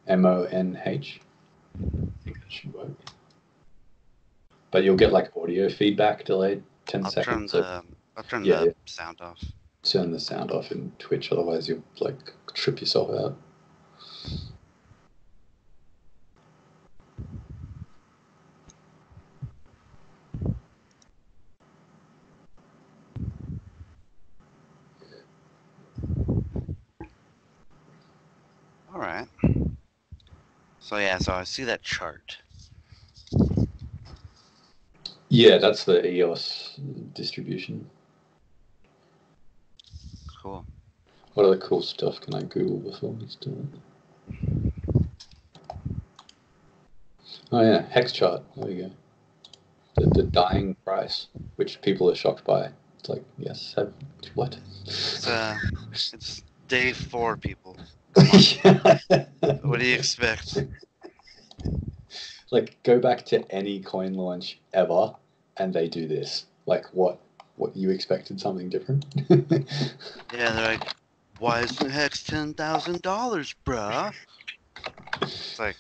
MONH. I think that should work. But you'll get like audio feedback delayed 10 seconds. I'll turn the sound off. Turn the sound off in Twitch, otherwise you'll like trip yourself out. All right. So yeah, so I see that chart. Yeah, that's the EOS distribution. Cool. What other cool stuff can I Google before we start? Oh yeah, hex chart. There we go. The dying price, which people are shocked by. It's like, yes, what? It's day 4, people. What do you expect? Like, go back to any coin launch ever, and they do this. Like, what? You expected something different? Yeah, they're like, why isn't Hex $10,000, bruh? It's like,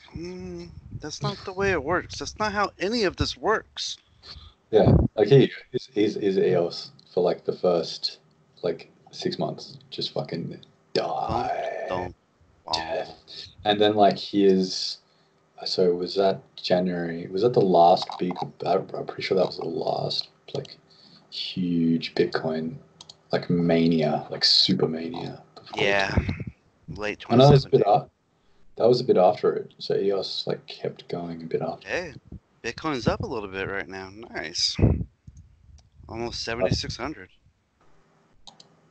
that's not the way it works. That's not how any of this works. Yeah, like he's EOS for like the first like 6 months, just fucking die. Don't. Death. And then like so was that January? Was that the last big? I'm pretty sure that was the last like huge Bitcoin like mania, like super mania. Yeah, late 2017. I know that was a bit after it. So EOS like kept going a bit after. Hey, Bitcoin's up a little bit right now. Nice. Almost 7,600.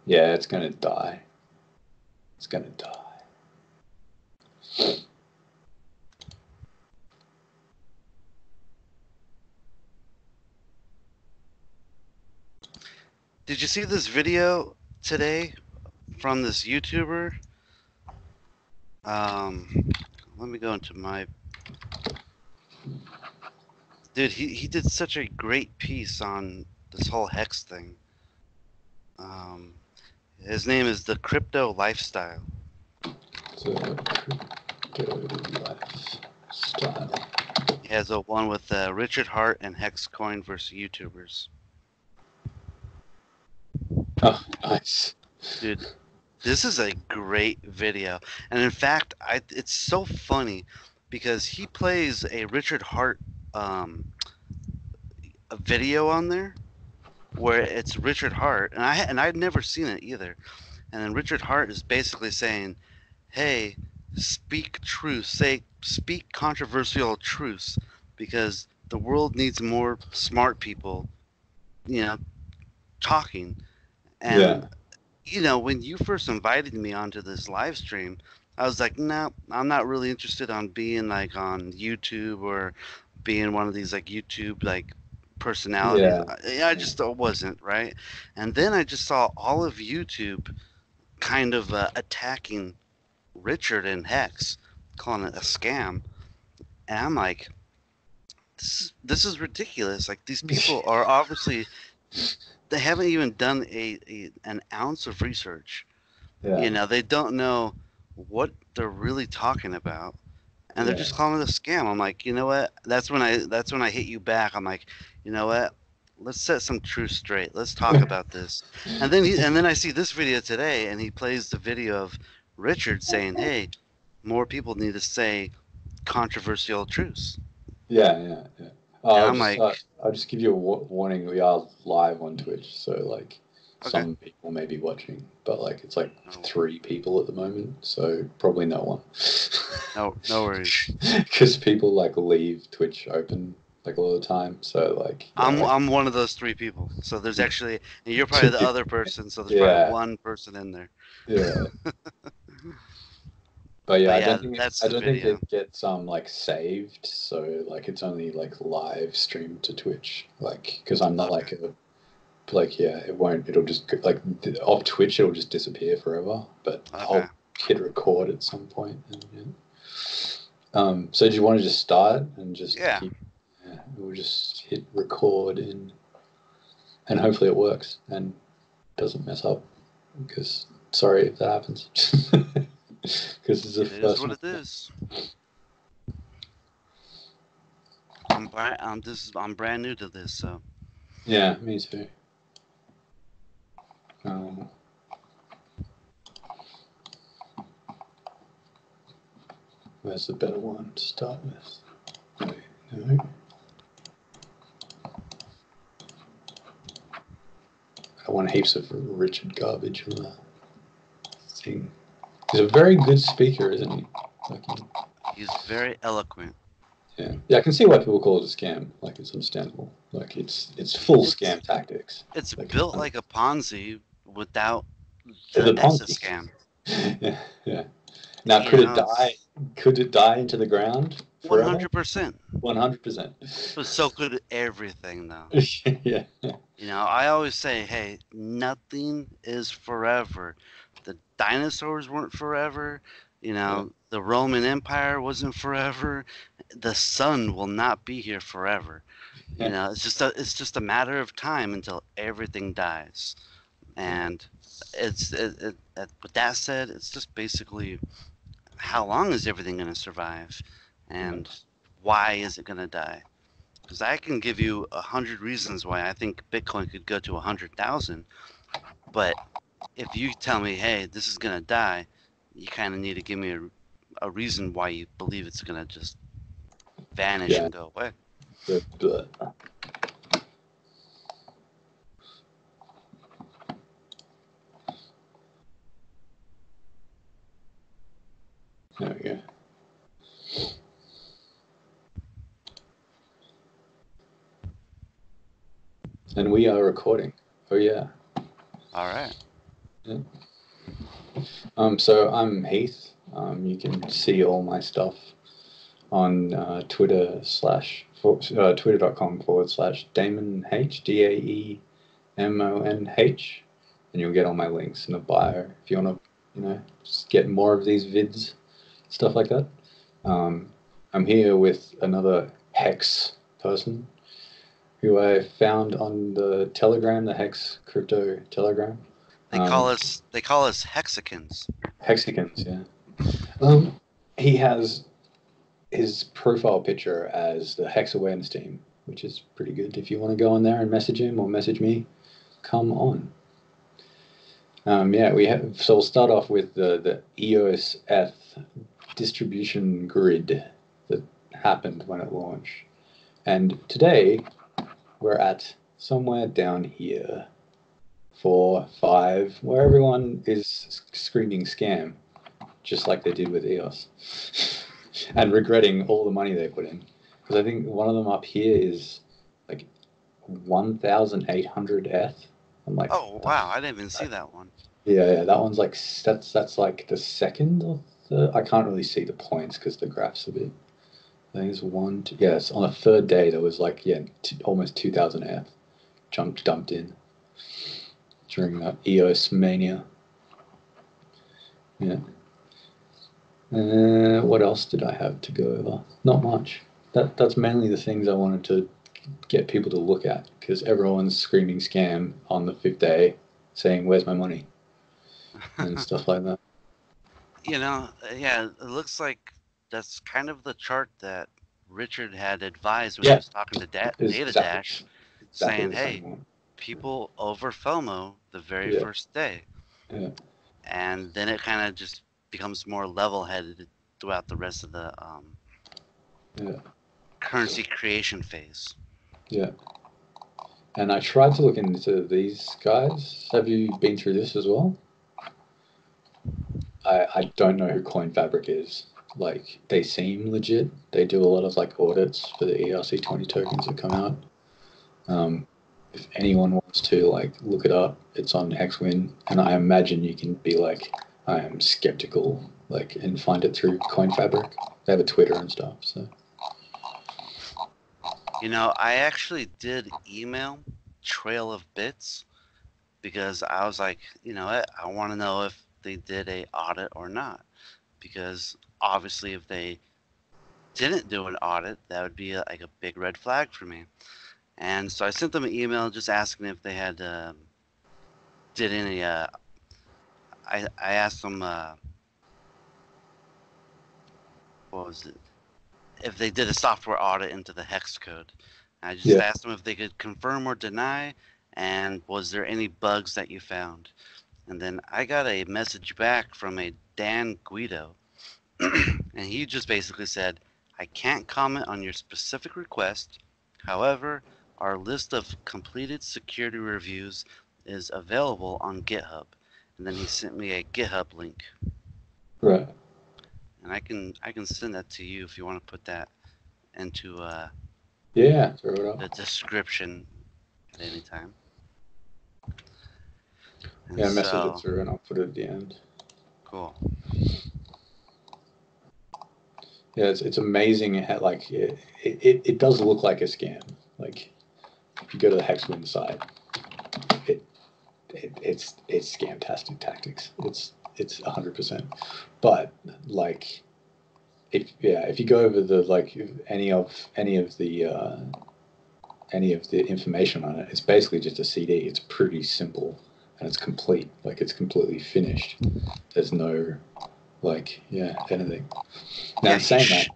Yeah, it's gonna die. It's gonna die. Did you see this video today from this YouTuber? Let me go into my... Dude, he did such a great piece on this whole Hex thing. His name is The Crypto Lifestyle. He has a one with Richard Hart and Hexcoin versus YouTubers. Oh, nice. Dude, this is a great video. And in fact, it's so funny because he plays a Richard Hart a video on there where it's Richard Hart, and I'd never seen it either. And then Richard Hart is basically saying, "Hey, speak truth, speak controversial truths, because the world needs more smart people, talking." And when you first invited me onto this live stream, I was like, no, I'm not really interested on being like on YouTube or being one of these like YouTube like personalities. I just wasn't, right? And then I just saw all of YouTube kind of attacking Richard and Hex, calling it a scam, and I'm like, this is ridiculous. Like, these people are obviously, they haven't even done an ounce of research. They don't know what they're really talking about, and they're just calling it a scam. I'm like, you know what? That's when I hit you back. I'm like, you know what? Let's set some truth straight. Let's talk about this. And then I see this video today, and he plays the video of Richard saying, "Hey, more people need to say controversial truths." Yeah. I'll just give you a warning. We are live on Twitch, so like some people may be watching, but like it's like 3 people at the moment, so probably no one. No worries. Because people like leave Twitch open like a lot of the time, so like I'm one of those 3 people. So there's actually, and you're probably the other person, so there's probably one person in there. Yeah. But I don't think it gets like saved, so like it's only like live streamed to Twitch, like because I'm not it won't. It'll just like off Twitch, it'll just disappear forever. But I'll hit record at some point. And, so do you want to just start and just we'll just hit record and hopefully it works and doesn't mess up. Because sorry if that happens. Because it's the It is first what one. it is. I'm brand new to this, so. Yeah, me too. Where's the better one to start with? No. I want heaps of Richard garbage on that thing. He's a very good speaker, isn't he? He's very eloquent. Yeah, I can see why people call it a scam. Like, it's understandable. Like, it's full scam tactics. It's built like a Ponzi without the Ponzi scam. Yeah. Now, could it die into the ground forever? 100%. 100%. But so could everything, though. Yeah. I always say, hey, nothing is forever. The dinosaurs weren't forever. The Roman Empire wasn't forever. The sun will not be here forever. It's just a matter of time until everything dies. And with that said, it's just basically, how long is everything going to survive, and why is it going to die? Because I can give you 100 reasons why I think Bitcoin could go to 100,000, but if you tell me, hey, this is going to die, you kind of need to give me a reason why you believe it's going to just vanish and go away. There we go. And we are recording. Oh yeah. All right. Yeah. So I'm Heath. You can see all my stuff on twitter.com/DaemonH, DaemonH, and you'll get all my links in the bio if you want to, just get more of these vids, stuff like that. I'm here with another Hex person who I found on the Telegram, the Hex Crypto Telegram. They call us hexicans. Hexicans, yeah. He has his profile picture as the Hex Awareness Team, which is pretty good. If you want to go on there and message him or message me, come on. So we'll start off with the EOS F distribution grid that happened when it launched. And today we're at somewhere down here, 4, 5, where everyone is screaming scam, just like they did with EOS, and regretting all the money they put in. Because I think one of them up here is like 1,800 ETH. I'm like, oh wow, I didn't even see that one. Yeah, that one's like that's like the second or third. I can't really see the points because the graph's a bit. I think it's one. Yes, on the third day there was like almost 2,000 ETH dumped in during that EOS mania. Yeah. What else did I have to go over? Not much. That's mainly the things I wanted to get people to look at, because everyone's screaming scam on the 5th day, saying, "Where's my money?" and stuff like that. Yeah, it looks like that's kind of the chart that Richard had advised when he was talking to Data Dash, saying, hey, people over FOMO the very first day. Yeah. And then it kind of just becomes more level-headed throughout the rest of the currency creation phase. Yeah. And I tried to look into these guys. Have you been through this as well? I don't know who CoinFabric is. Like, they seem legit. They do a lot of like audits for the ERC20 tokens that come out. If anyone wants to like look it up, it's on Hexwin, and I imagine you can be like, I am skeptical, like, and find it through CoinFabric. They have a Twitter and stuff. So. I actually did email Trail of Bits because I was like, I want to know if they did a audit or not, because obviously if they didn't do an audit, that would be like a big red flag for me. And so I sent them an email just asking if they had did any I asked them what was it? If they did a software audit into the hex code. I just asked them if they could confirm or deny, and was there any bugs that you found. And then I got a message back from a Dan Guido, and he just basically said, I can't comment on your specific request. However, our list of completed security reviews is available on GitHub. And then he sent me a GitHub link. Right. And I can send that to you if you want to put that into throw it up. the description at any time. And yeah, message it through and I'll put it at the end. Cool. Yeah, it's amazing how like it does look like a scam. Like if you go to the Hexwin site, it's scam-tastic tactics. It's 100%. But like if you go over the like any of the information on it, it's basically just a CD. It's pretty simple and it's complete. Like it's completely finished. There's no like anything. Now saying that,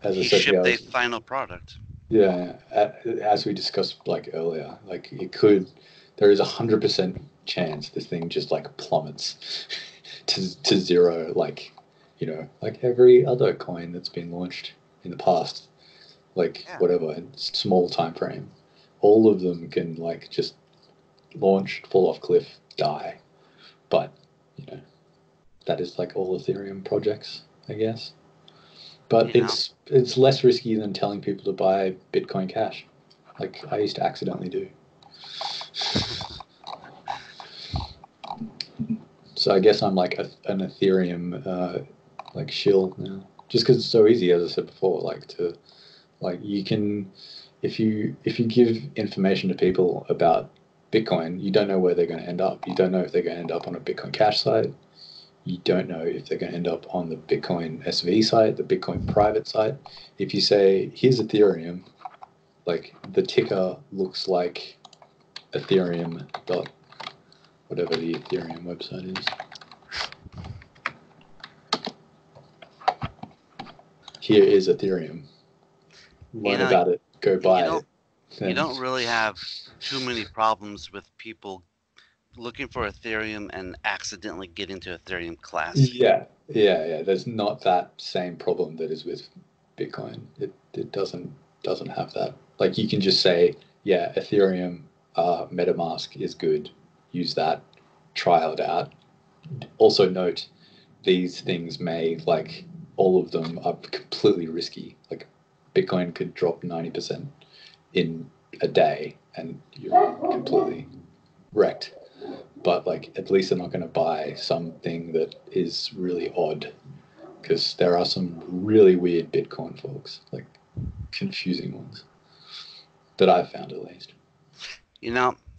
as I said, shipped a final product. Yeah, as we discussed like earlier, like there is 100% chance this thing just like plummets to zero, like like every other coin that's been launched in the past, like whatever, in small time frame, all of them can like just launch, fall off cliff, die. But that is like all Ethereum projects, I guess. But it's less risky than telling people to buy Bitcoin Cash, like I used to accidentally do. So I guess I'm like an Ethereum like shill now, just because it's so easy, as I said before. You can, if you give information to people about Bitcoin, you don't know where they're going to end up. You don't know if they're going to end up on a Bitcoin Cash site. You don't know if they're going to end up on the Bitcoin SV site, the Bitcoin private site. If you say, here's Ethereum, like the ticker looks like Ethereum dot whatever the Ethereum website is. Here is Ethereum. Learn about it. Go buy it. You don't really have too many problems with people looking for Ethereum and accidentally get into Ethereum Classic. Yeah. There's not that same problem that is with Bitcoin. It doesn't have that. Like you can just say, Ethereum MetaMask is good. Use that. Trial it out. Also note, these things may, like all of them are completely risky. Like Bitcoin could drop 90% in a day and you're completely wrecked. But like at least they're not going to buy something that is really odd, because there are some really weird Bitcoin folks, like confusing ones that I've found at least.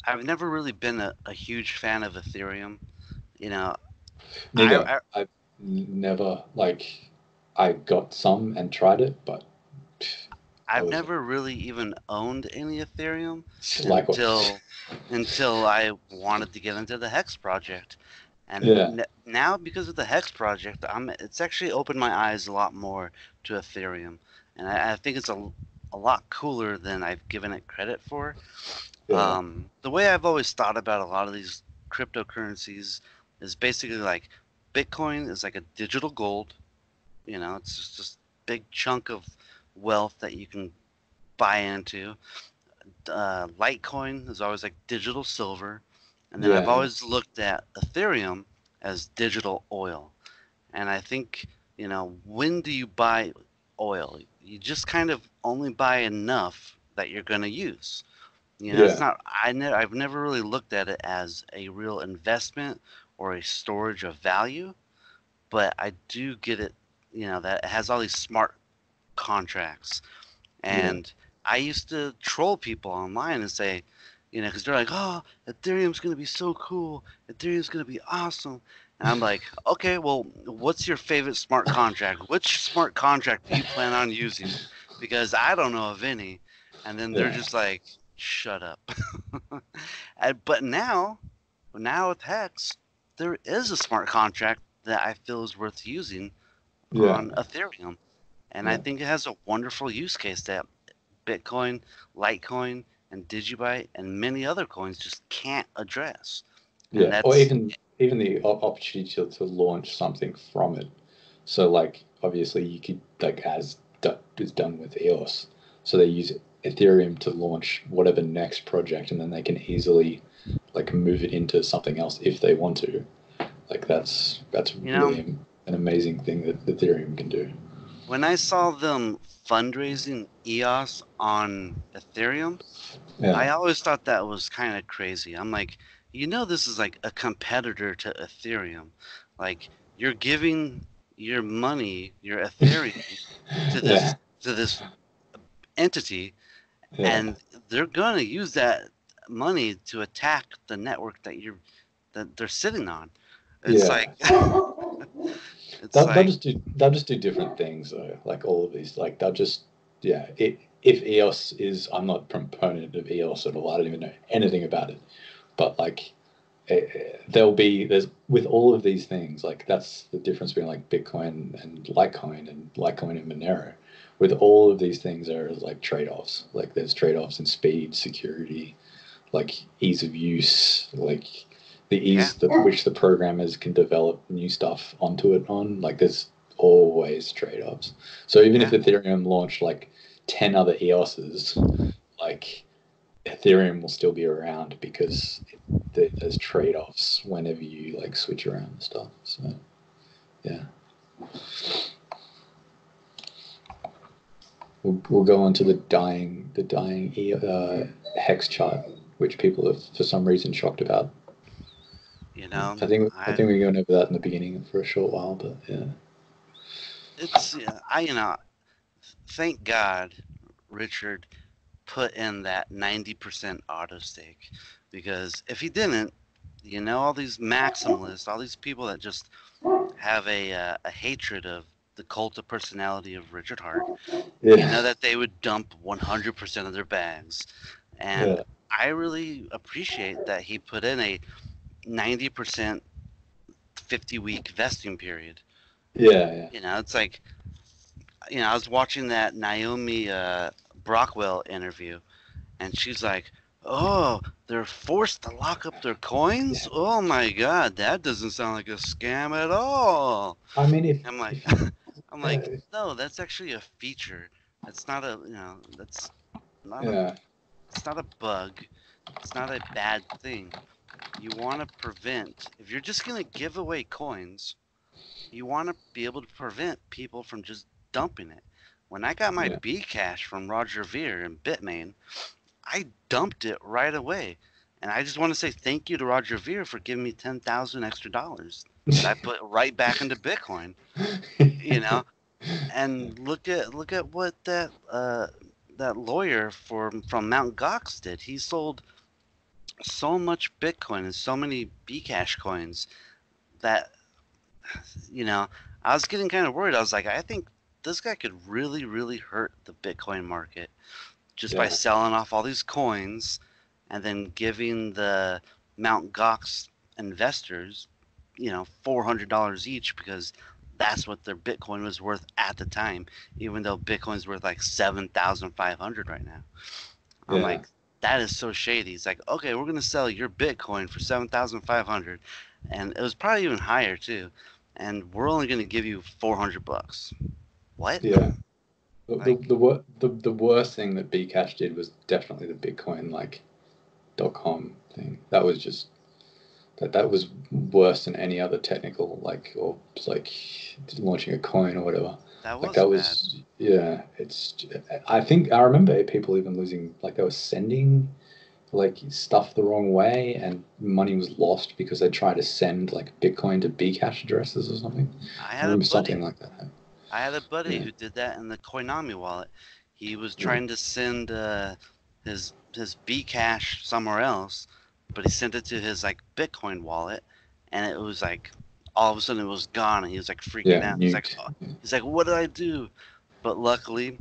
I've never really been a huge fan of Ethereum. Neither. I've never, like, I got some and tried it, but I've never really even owned any Ethereum until I wanted to get into the Hex project. And now, because of the Hex project, it's actually opened my eyes a lot more to Ethereum. And I think it's a lot cooler than I've given it credit for. Yeah. The way I've always thought about a lot of these cryptocurrencies is basically like Bitcoin is like a digital gold. It's just a big chunk of wealth that you can buy into. Litecoin is always like digital silver. And then I've always looked at Ethereum as digital oil. And I think, when do you buy oil? You just kind of only buy enough that you're going to use. It's not. I've never really looked at it as a real investment or a storage of value, but I do get it. That it has all these smart contracts, and I used to troll people online and say, because they're like, oh, Ethereum's gonna be so cool. Ethereum's gonna be awesome. And I'm like, okay, well, what's your favorite smart contract? Which smart contract do you plan on using? Because I don't know of any. And then they're just like, shut up. But now with Hex, there is a smart contract that I feel is worth using on Ethereum. And I think it has a wonderful use case that Bitcoin, Litecoin, and Digibyte and many other coins just can't address. And Or that's even the opportunity to launch something from it. So like obviously you could like as is done with EOS. So they use Ethereum to launch whatever next project, and then they can easily like move it into something else if they want to. Like that's really an amazing thing that Ethereum can do. When I saw them fundraising EOS on Ethereum, I always thought that was kind of crazy. I'm like, this is like a competitor to Ethereum. Like you're giving your money, your Ethereum, to this entity, and they're gonna use that money to attack the network that they're sitting on. It's like they'll just do different things though. Like all of these, like they'll just if EOS is, I'm not a proponent of EOS at all. I don't even know anything about it, but like there's with all of these things, like that's the difference between like Bitcoin and Litecoin and Monero. With all of these things, there are like trade-offs. Like there's trade-offs in speed, security, like ease of use, like the ease which the programmers can develop new stuff onto it on. Like there's always trade-offs. So even if Ethereum launched like 10 other EOSs, like Ethereum will still be around because there's trade-offs whenever you like switch around and stuff. So yeah. We'll go on to the dying hex chart, which people are for some reason shocked about. I think we were going over that in the beginning for a short while, but it's thank God Richard put in that 90% auto stake, because if he didn't, all these maximalists, all these people that just have a hatred of the cult of personality of Richard Hart, that they would dump 100% of their bags. And I really appreciate that he put in a 90% 50-week vesting period. It's like, I was watching that Naomi Brockwell interview, and she's like, "Oh, they're forced to lock up their coins? Oh my God, that doesn't sound like a scam at all." I mean, I'm like, no, that's actually a feature. That's not a, that's not it's not a bug. It's not a bad thing. You want to prevent, if you're just going to give away coins, you want to be able to prevent people from just dumping it. When I got my Bcash from Roger Ver in Bitmain, I dumped it right away. And I just want to say thank you to Roger Ver for giving me $10,000 extra that I put right back into Bitcoin. And look at what that lawyer from Mt. Gox did. He sold so much Bitcoin and so many Bcash coins that I was getting kind of worried. I was like, I think this guy could really, really hurt the Bitcoin market just by selling off all these coins and then giving the Mt. Gox investors, $400 each, because that's what their Bitcoin was worth at the time, even though Bitcoin's worth like 7,500 right now. I'm like, that is so shady. It's like, okay, we're gonna sell your Bitcoin for 7,500, and it was probably even higher too, and we're only gonna give you $400. What? Yeah. The worst thing that Bcash did was definitely the Bitcoin .com thing. That was just that was worse than any other technical or launching a coin or whatever. That was bad. It's. I think I remember people even losing, they were sending stuff the wrong way, and money was lost because they tried to send Bitcoin to Bcash addresses or something. I remember something like that. I had a buddy who did that in the Koinami wallet. He was trying to send his Bcash somewhere else, but he sent it to his Bitcoin wallet, and it was all of a sudden it was gone, and he was freaking out. He's like, what did I do? But luckily,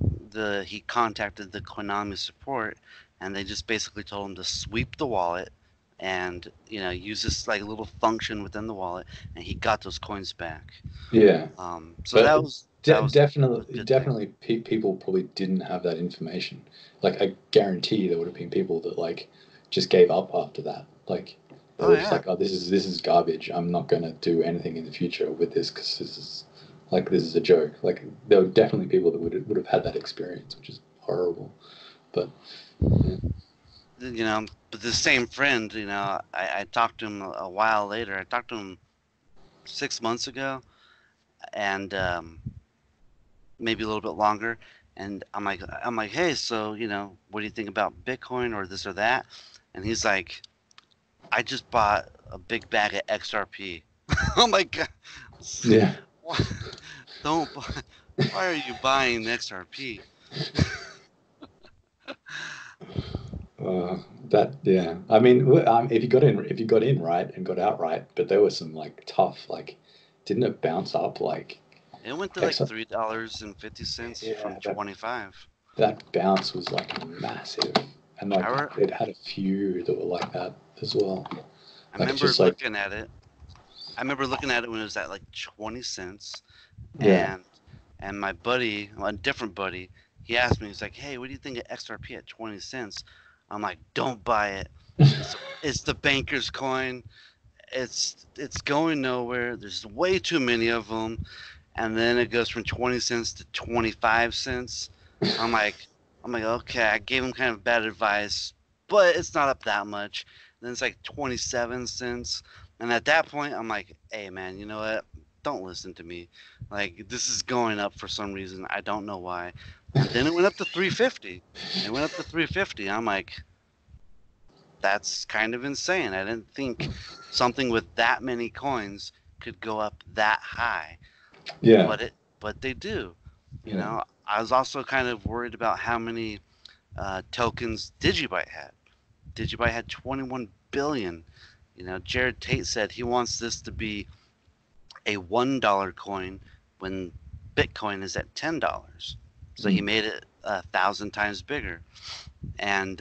he contacted the Koinami support, and they just basically told him to sweep the wallet and use this little function within the wallet, and he got those coins back. So that was definitely people probably didn't have that information. Like, I guarantee there would have been people that like just gave up after that. Like, they were just like, oh, this is garbage. I'm not going to do anything in the future with this because this is a joke. Like, there were definitely people that would have had that experience, which is horrible. But yeah. You know, but the same friend, you know, I talked to him a while later. I talked to him 6 months ago, and maybe a little bit longer. And I'm like, hey, so you know, what do you think about Bitcoin or this or that? And he's like, I just bought a big bag of XRP. Oh my god! Yeah. Don't. Why are you buying XRP? Yeah. I mean, if you got in right and got out right, but there was some like tough, like, didn't it bounce up like? It went to like $3.50 from that 25. that bounce was like massive, and like it had a few that were like that as well. I remember looking at it. I remember looking at it when it was at like 20 cents, Yeah. and my buddy, a different buddy, he asked me, he's like, hey, what do you think of XRP at 20 cents? I'm like, don't buy it. It's the banker's coin. It's going nowhere. There's way too many of them. And then it goes from 20 cents to 25 cents. I'm like, okay, I gave him kind of bad advice, but it's not up that much. Then it's like 27 cents. And at that point, I'm like, hey, man, you know what? Don't listen to me. Like, this is going up for some reason. I don't know why. And then it went up to 350. It went up to 350. I'm like, that's kind of insane. I didn't think something with that many coins could go up that high. Yeah. But they do. You know, I was also kind of worried about how many tokens Digibyte had. Digibyte had 21 billion. You know, Jared Tate said he wants this to be a $1 coin when Bitcoin is at $10. So he made it 1,000 times bigger. And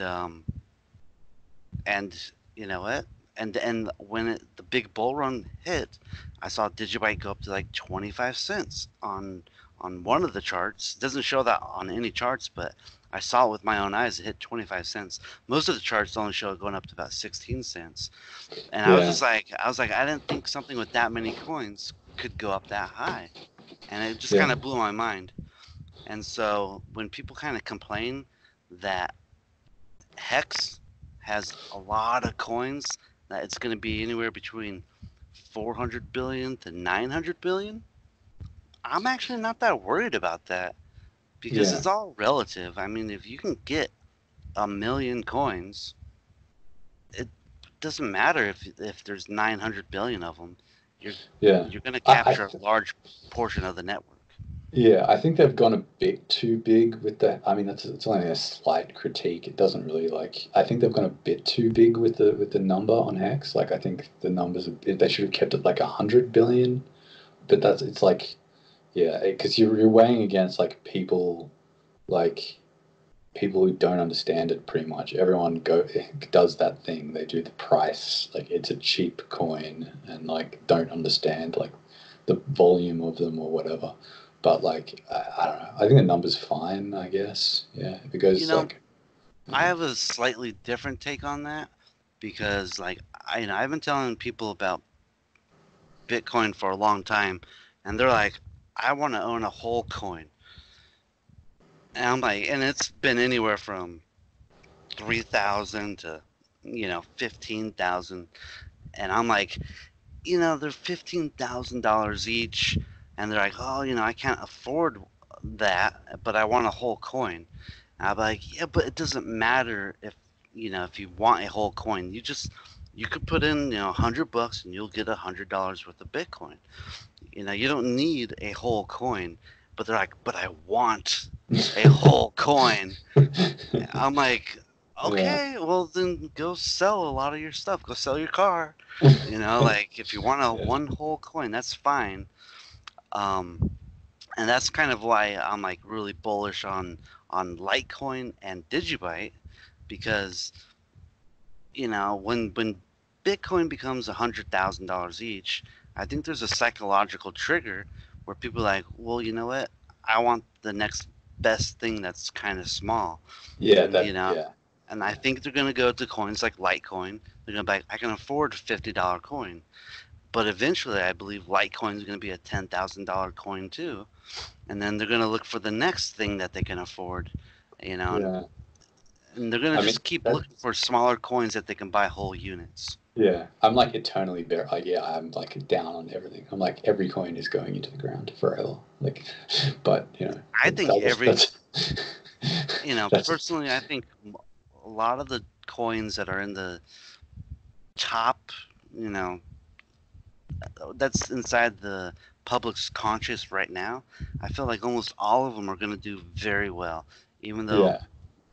you know what? And when the big bull run hit, I saw Digibyte go up to like 25 cents on one of the charts. It doesn't show that on any charts, but I saw it with my own eyes. It hit 25 cents. Most of the charts only show it going up to about 16 cents. And I was like, I didn't think something with that many coins could go up that high. And it just kind of blew my mind. And so when people kind of complain that Hex has a lot of coins, that it's going to be anywhere between 400 billion to 900 billion, I'm actually not that worried about that because it's all relative. I mean, if you can get 1 million coins, it doesn't matter if there's 900 billion of them. You're going to capture a large portion of the network. Yeah, I think they've gone a bit too big with that. I mean, it's only a slight critique. It doesn't really like. I think they've gone a bit too big with the number on Hex. Like, I think the numbers they should have kept it like 100 billion. But it's like, yeah, because you're weighing against like people who don't understand it. Pretty much everyone does that thing. They do the price like it's a cheap coin and like don't understand like the volume of them or whatever. But like I don't know. I think the number's fine. I guess because I have a slightly different take on that because like I've been telling people about Bitcoin for a long time, and they're like, I want to own a whole coin. And I'm like, and it's been anywhere from 3,000 to 15,000, and I'm like, they're $15,000 each, and they're like, oh, I can't afford that, but I want a whole coin. And I'm like, yeah, but it doesn't matter if you want a whole coin, you could put in $100 and you'll get $100 worth of Bitcoin. You don't need a whole coin. But they're like, but I want a whole coin. I'm like, okay, well then go sell a lot of your stuff. Go sell your car. Like if you want one whole coin, that's fine. And that's kind of why I'm like really bullish on Litecoin and Digibyte, because when Bitcoin becomes $100,000 each, I think there's a psychological trigger where people are like, well, you know what? I want the next best thing that's kind of small. Yeah, And, you know, and I yeah. think they're going to go to coins like Litecoin. They're going to be like, I can afford a $50 coin. But eventually, I believe Litecoin is going to be a $10,000 coin too. And then they're going to look for the next thing that they can afford, you know, Yeah. and they're going to I mean, just keep looking for smaller coins that they can buy whole units. yeah, I'm like eternally bare. Like, yeah, I'm like down on everything. I'm like every coin is going into the ground forever. Like, but you know, I think that's you know, that's personally, I think a lot of the coins that are in the top, you know, that's inside the public's conscious right now, I feel like almost all of them are going to do very well, even though yeah.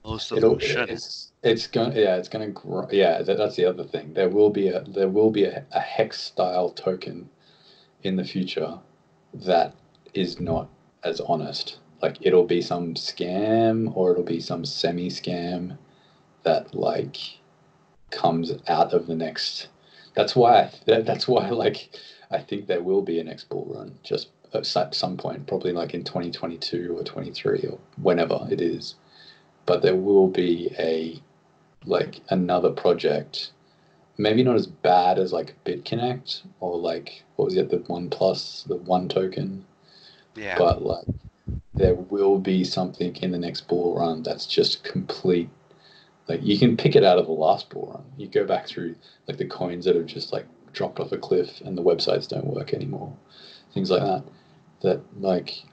most of them shouldn't. It's going it's going to grow. Yeah, that's the other thing. There will be a hex style token in the future that is not as honest. Like it'll be some scam or it'll be some semi scam that like comes out of the next. That's why like I think there will be a next bull run just at some point, probably like in 2022 or 23 or whenever it is. But there will be a like another project, maybe not as bad as like BitConnect or like what was it, the One Plus, the one token, Yeah. but like there will be something in the next bull run that's just complete. Like you can pick it out of the last bull run. You go back through like the coins that have just like dropped off a cliff and the websites don't work anymore, things like that. That like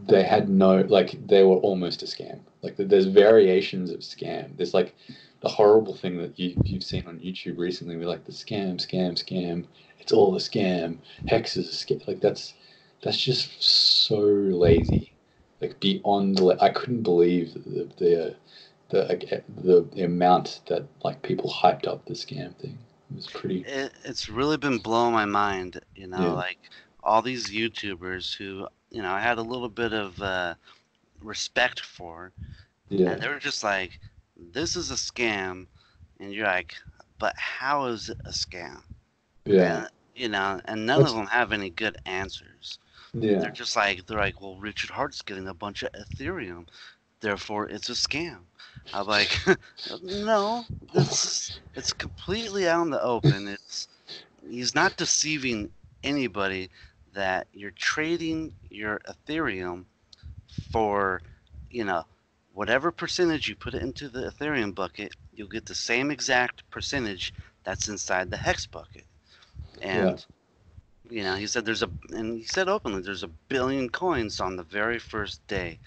they had no like they were almost a scam. Like there's variations of scam. There's like the horrible thing that you've seen on YouTube recently. We're like the scam. It's all a scam. Hex is a scam. Like that's just so lazy. Like beyond. I couldn't believe the amount that like people hyped up the scam thing. It was pretty. It's really been blowing my mind, you know, Yeah. like all these YouTubers who, you know, I had a little bit of respect for, and Yeah. they were just like, this is a scam. And you're like, but how is it a scam? Yeah. And, you know, and none of That's them have any good answers. yeah. They're like, well, Richard Hart's getting a bunch of Ethereum, therefore it's a scam. I'm like, no, it's completely out in the open. He's not deceiving anybody that you're trading your Ethereum for, you know, whatever percentage you put it into the Ethereum bucket, you'll get the same exact percentage that's inside the Hex bucket. Yeah. And you know, and he said openly, there's a billion coins on the very first day.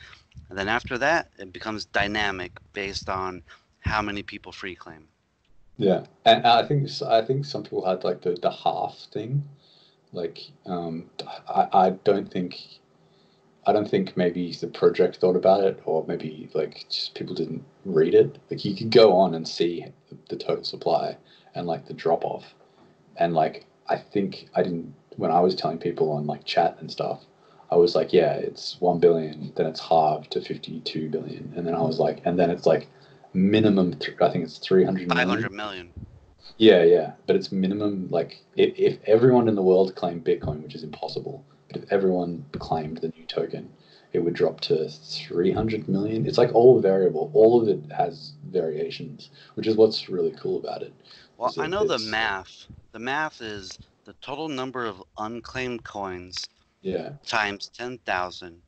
And then after that, it becomes dynamic based on how many people free claim. Yeah, and I think some people had like the half thing. Like, I I don't think maybe the project thought about it, or maybe like just people didn't read it. Like, you could go on and see the total supply and like the drop off, and like I think I didn't when I was telling people on like chat and stuff. I was like, yeah, it's 1 billion, then it's halved to 52 billion, and then I was like, and then it's like minimum. I think it's 300 million. 500 million. Yeah, yeah, but it's minimum. Like, if everyone in the world claimed Bitcoin, which is impossible, but if everyone claimed the new token, it would drop to 300 million. It's like all variable. All of it has variations, which is what's really cool about it. Well, Is I that know the it's math. The math is the total number of unclaimed coins yeah, times 10,000 right,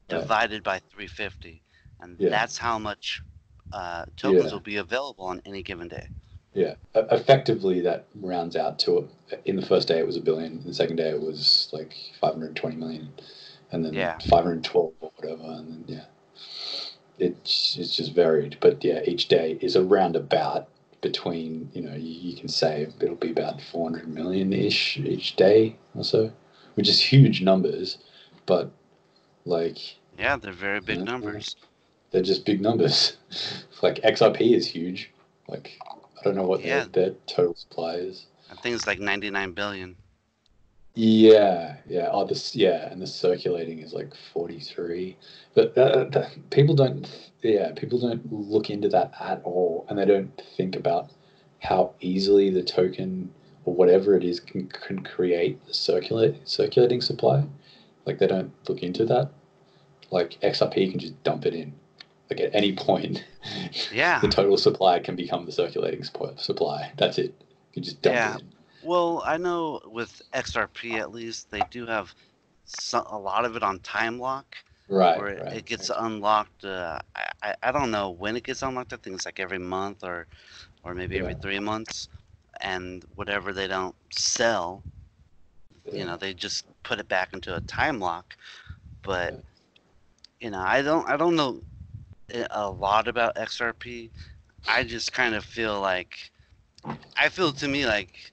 divided by 350. And yeah, that's how much tokens yeah, will be available on any given day. yeah. Effectively, that rounds out to in the first day it was 1 billion. In the second day it was like 520 million, and then Yeah. 512 or whatever, and then yeah. It's just varied, but yeah, each day is around about between, you can say it'll be about 400 million ish each day or so, which is huge numbers, but like, Yeah, they're very big uh, numbers. they're just big numbers. Like XRP is huge. Like, I don't know what Yeah, their total supply is. I think it's like 99 billion. Yeah, yeah. Oh, this, yeah, and the circulating is like 43. But people don't, yeah, people don't look into that at all, and they don't think about how easily the token or whatever it is can create the circulating supply. Like they don't look into that. Like XRP can just dump it in. Like at any point, Yeah. the total supply can become the circulating supply. That's it. You can just dump it in. Well, I know with XRP at least they do have a lot of it on time lock, Right. where it gets unlocked. I don't know when it gets unlocked. I think it's like every month or maybe every 3 months, and whatever they don't sell, you know, they just put it back into a time lock. But you know, I don't know a lot about XRP. I just kind of feel like to me like,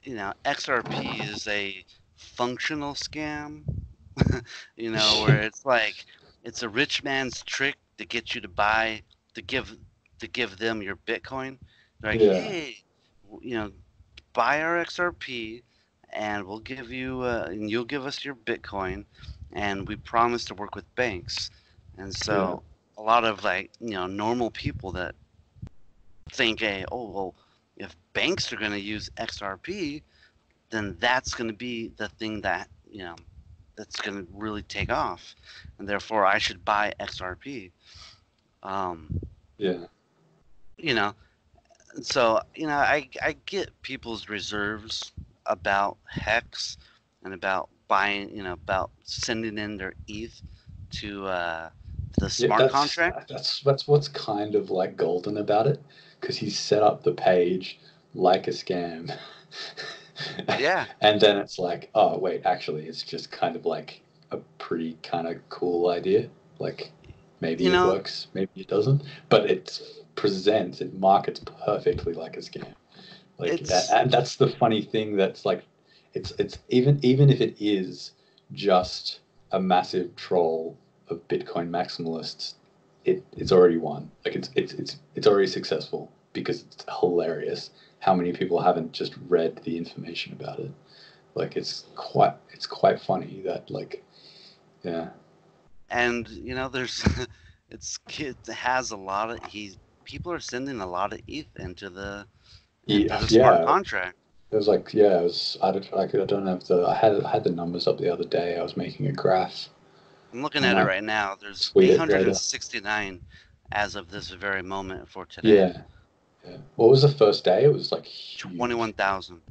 you know, XRP is a functional scam. You know, where it's like it's a rich man's trick to get you to buy to give them your Bitcoin. They're like, hey, you know, buy our XRP, and we'll give you and you'll give us your Bitcoin, and we promise to work with banks. And so a lot of like, you know, normal people that think, hey, oh well, if banks are going to use XRP, then that's going to be the thing that, you know, that's going to really take off, and therefore I should buy XRP. You know, so you know, I get people's reserves about Hex and about buying, you know, about sending in their ETH to the smart contract. That's what's kind of like golden about it, because he set up the page like a scam. Yeah. And then it's like, oh wait, actually, it's just kind of like a pretty kind of cool idea. Like maybe it works, maybe it doesn't, but it markets perfectly like a scam. Like and that's the funny thing. That's like, it's even if it is just a massive troll of Bitcoin maximalists, it's already won. Like it's already successful because it's hilarious how many people haven't just read the information about it. Like it's quite funny that, like, yeah. And you know, there's it has a lot of people are sending a lot of ETH into the smart contract. It was like, yeah, it was. I don't have the. I had the numbers up the other day. I was making a graph. I'm looking at it right now. There's 869 as of this very moment for today. Yeah. Yeah. What was the first day? It was like 21,000.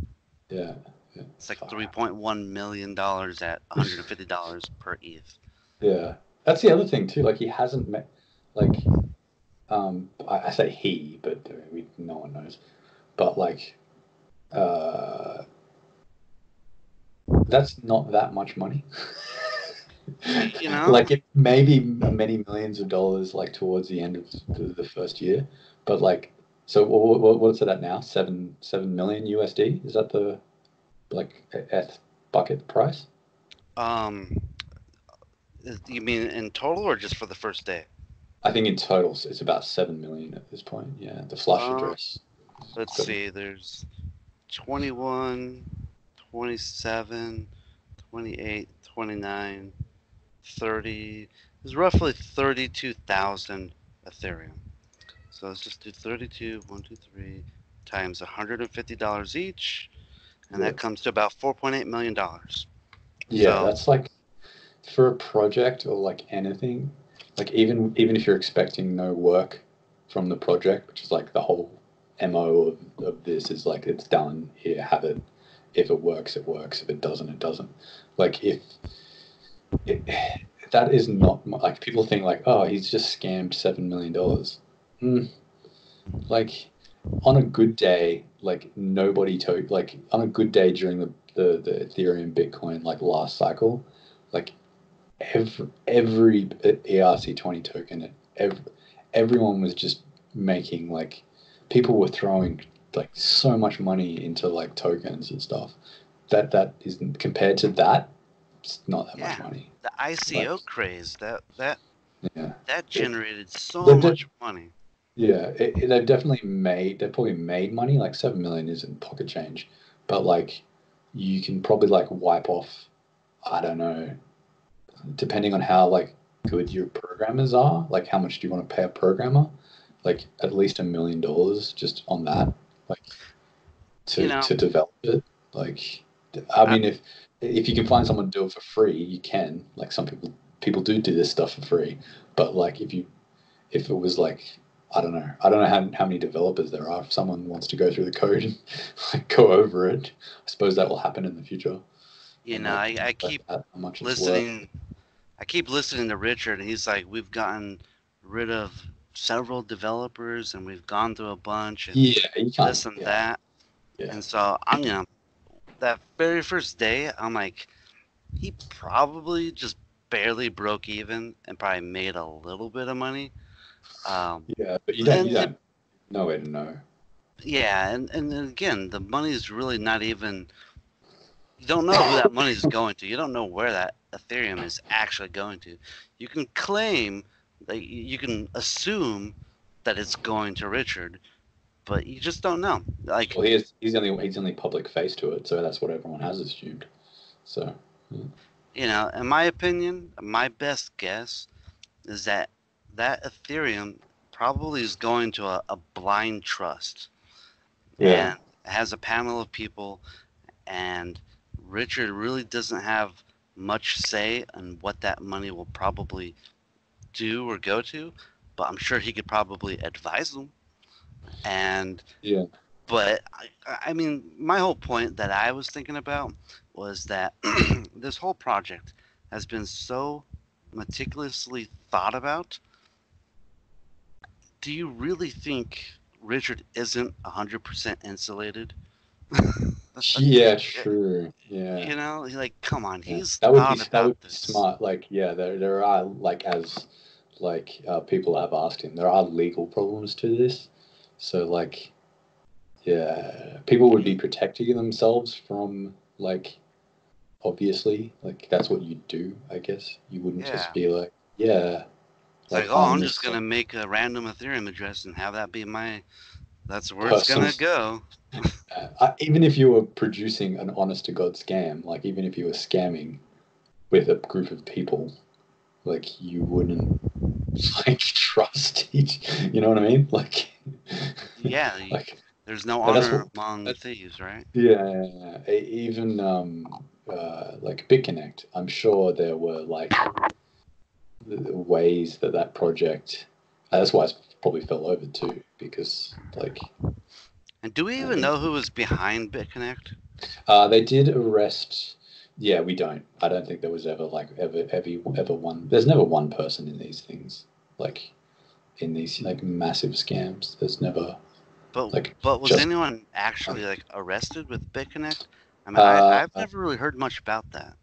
Yeah. It's like $3.1 million at $150 per ETH. Yeah, that's the other thing too. Like he hasn't met, like, I say he, but no one knows. But like, that's not that much money. You know, like it may be many millions of dollars, like towards the end of the first year, but like, so what's it at now? 7 million USD? Is that the like ETH bucket price? You mean in total or just for the first day? I think in total it's about 7 million at this point. Yeah, the flush address. Let's see. There's 21, 27, 28, 29, 30. There's roughly 32,000 Ethereum. So let's just do 32, 1, 2, 3 times $150 each, and that comes to about $4.8 million. Yeah, so that's like, for a project or like anything, like even if you're expecting no work from the project, which is like the whole MO of this is like, it's done, here, have it. If it works, it works. If it doesn't, it doesn't. Like that is not, like, people think like, oh, he's just scammed $7 million. Like on a good day, like nobody like on a good day during the Ethereum Bitcoin like last cycle, like every ERC20 token, everyone was just making, like, people were throwing like so much money into like tokens and stuff. That isn't, compared to that, it's not that much money. The ICO craze that generated so much money. Yeah, they've probably made money. Like 7 million isn't pocket change, but like you can probably like wipe off, I don't know, depending on how like good your programmers are, like how much do you want to pay a programmer? Like at least $1 million just on that, like to develop it. Like, I mean, if you can find someone to do it for free, you can. Like some people do this stuff for free, but like if it was like I don't know how many developers there are. If someone wants to go through the code and like go over it, I suppose that will happen in the future. You And know, like I keep how much it's worth. listening. I keep listening to Richard, and he's like, "We've gotten rid of several developers, and we've gone through a bunch, and Yeah, you can't. this and Yeah, that." yeah, And so I'm, that very first day, I'm like, he probably just barely broke even and probably made a little bit of money. yeah. But you And don't know way to know. yeah, and then again, the money is really not even. You don't know who that money is going to. You don't know where that Ethereum is actually going to. You can claim that you can assume that it's going to Richard, but you just don't know. Like, Well, he's the only public face to it, so that's what everyone has assumed. So, in my opinion, my best guess is that that Ethereum probably is going to a blind trust yeah, and has a panel of people, and Richard really doesn't have much say on what that money will probably do or go to, but I'm sure he could probably advise them. And yeah, but I mean, my whole point that I was thinking about was that this whole project has been so meticulously thought about. Do you really think Richard isn't 100% insulated? yeah. True. Yeah. Like, come on, Yeah, he's thought that would about be this. smart. Like, yeah, there are like as like people have asked him, there are legal problems to this. So like, yeah, people would be protecting themselves from like obviously like that's what you do. I guess you wouldn't just Yeah. be like, yeah, It's like, like oh, I'm I'm just this gonna make a random Ethereum address and have that be that's where it's person. gonna go. Even if you were producing an honest to God scam, like even if you were scamming with a group of people, like you wouldn't like trust each. You know what I mean? Like, Yeah, like there's no that's honor what. among That, thieves, right? yeah, even like BitConnect. I'm sure there were like the ways that project. That's why it probably fell over too, because like And do we I even think know who was behind BitConnect? they did arrest. Yeah, we don't. I don't think there was ever like ever one. There's never one person in these things. Like in these like massive scams. There's never But like but was just anyone actually like arrested with BitConnect? I mean, uh, I've never really heard much about that.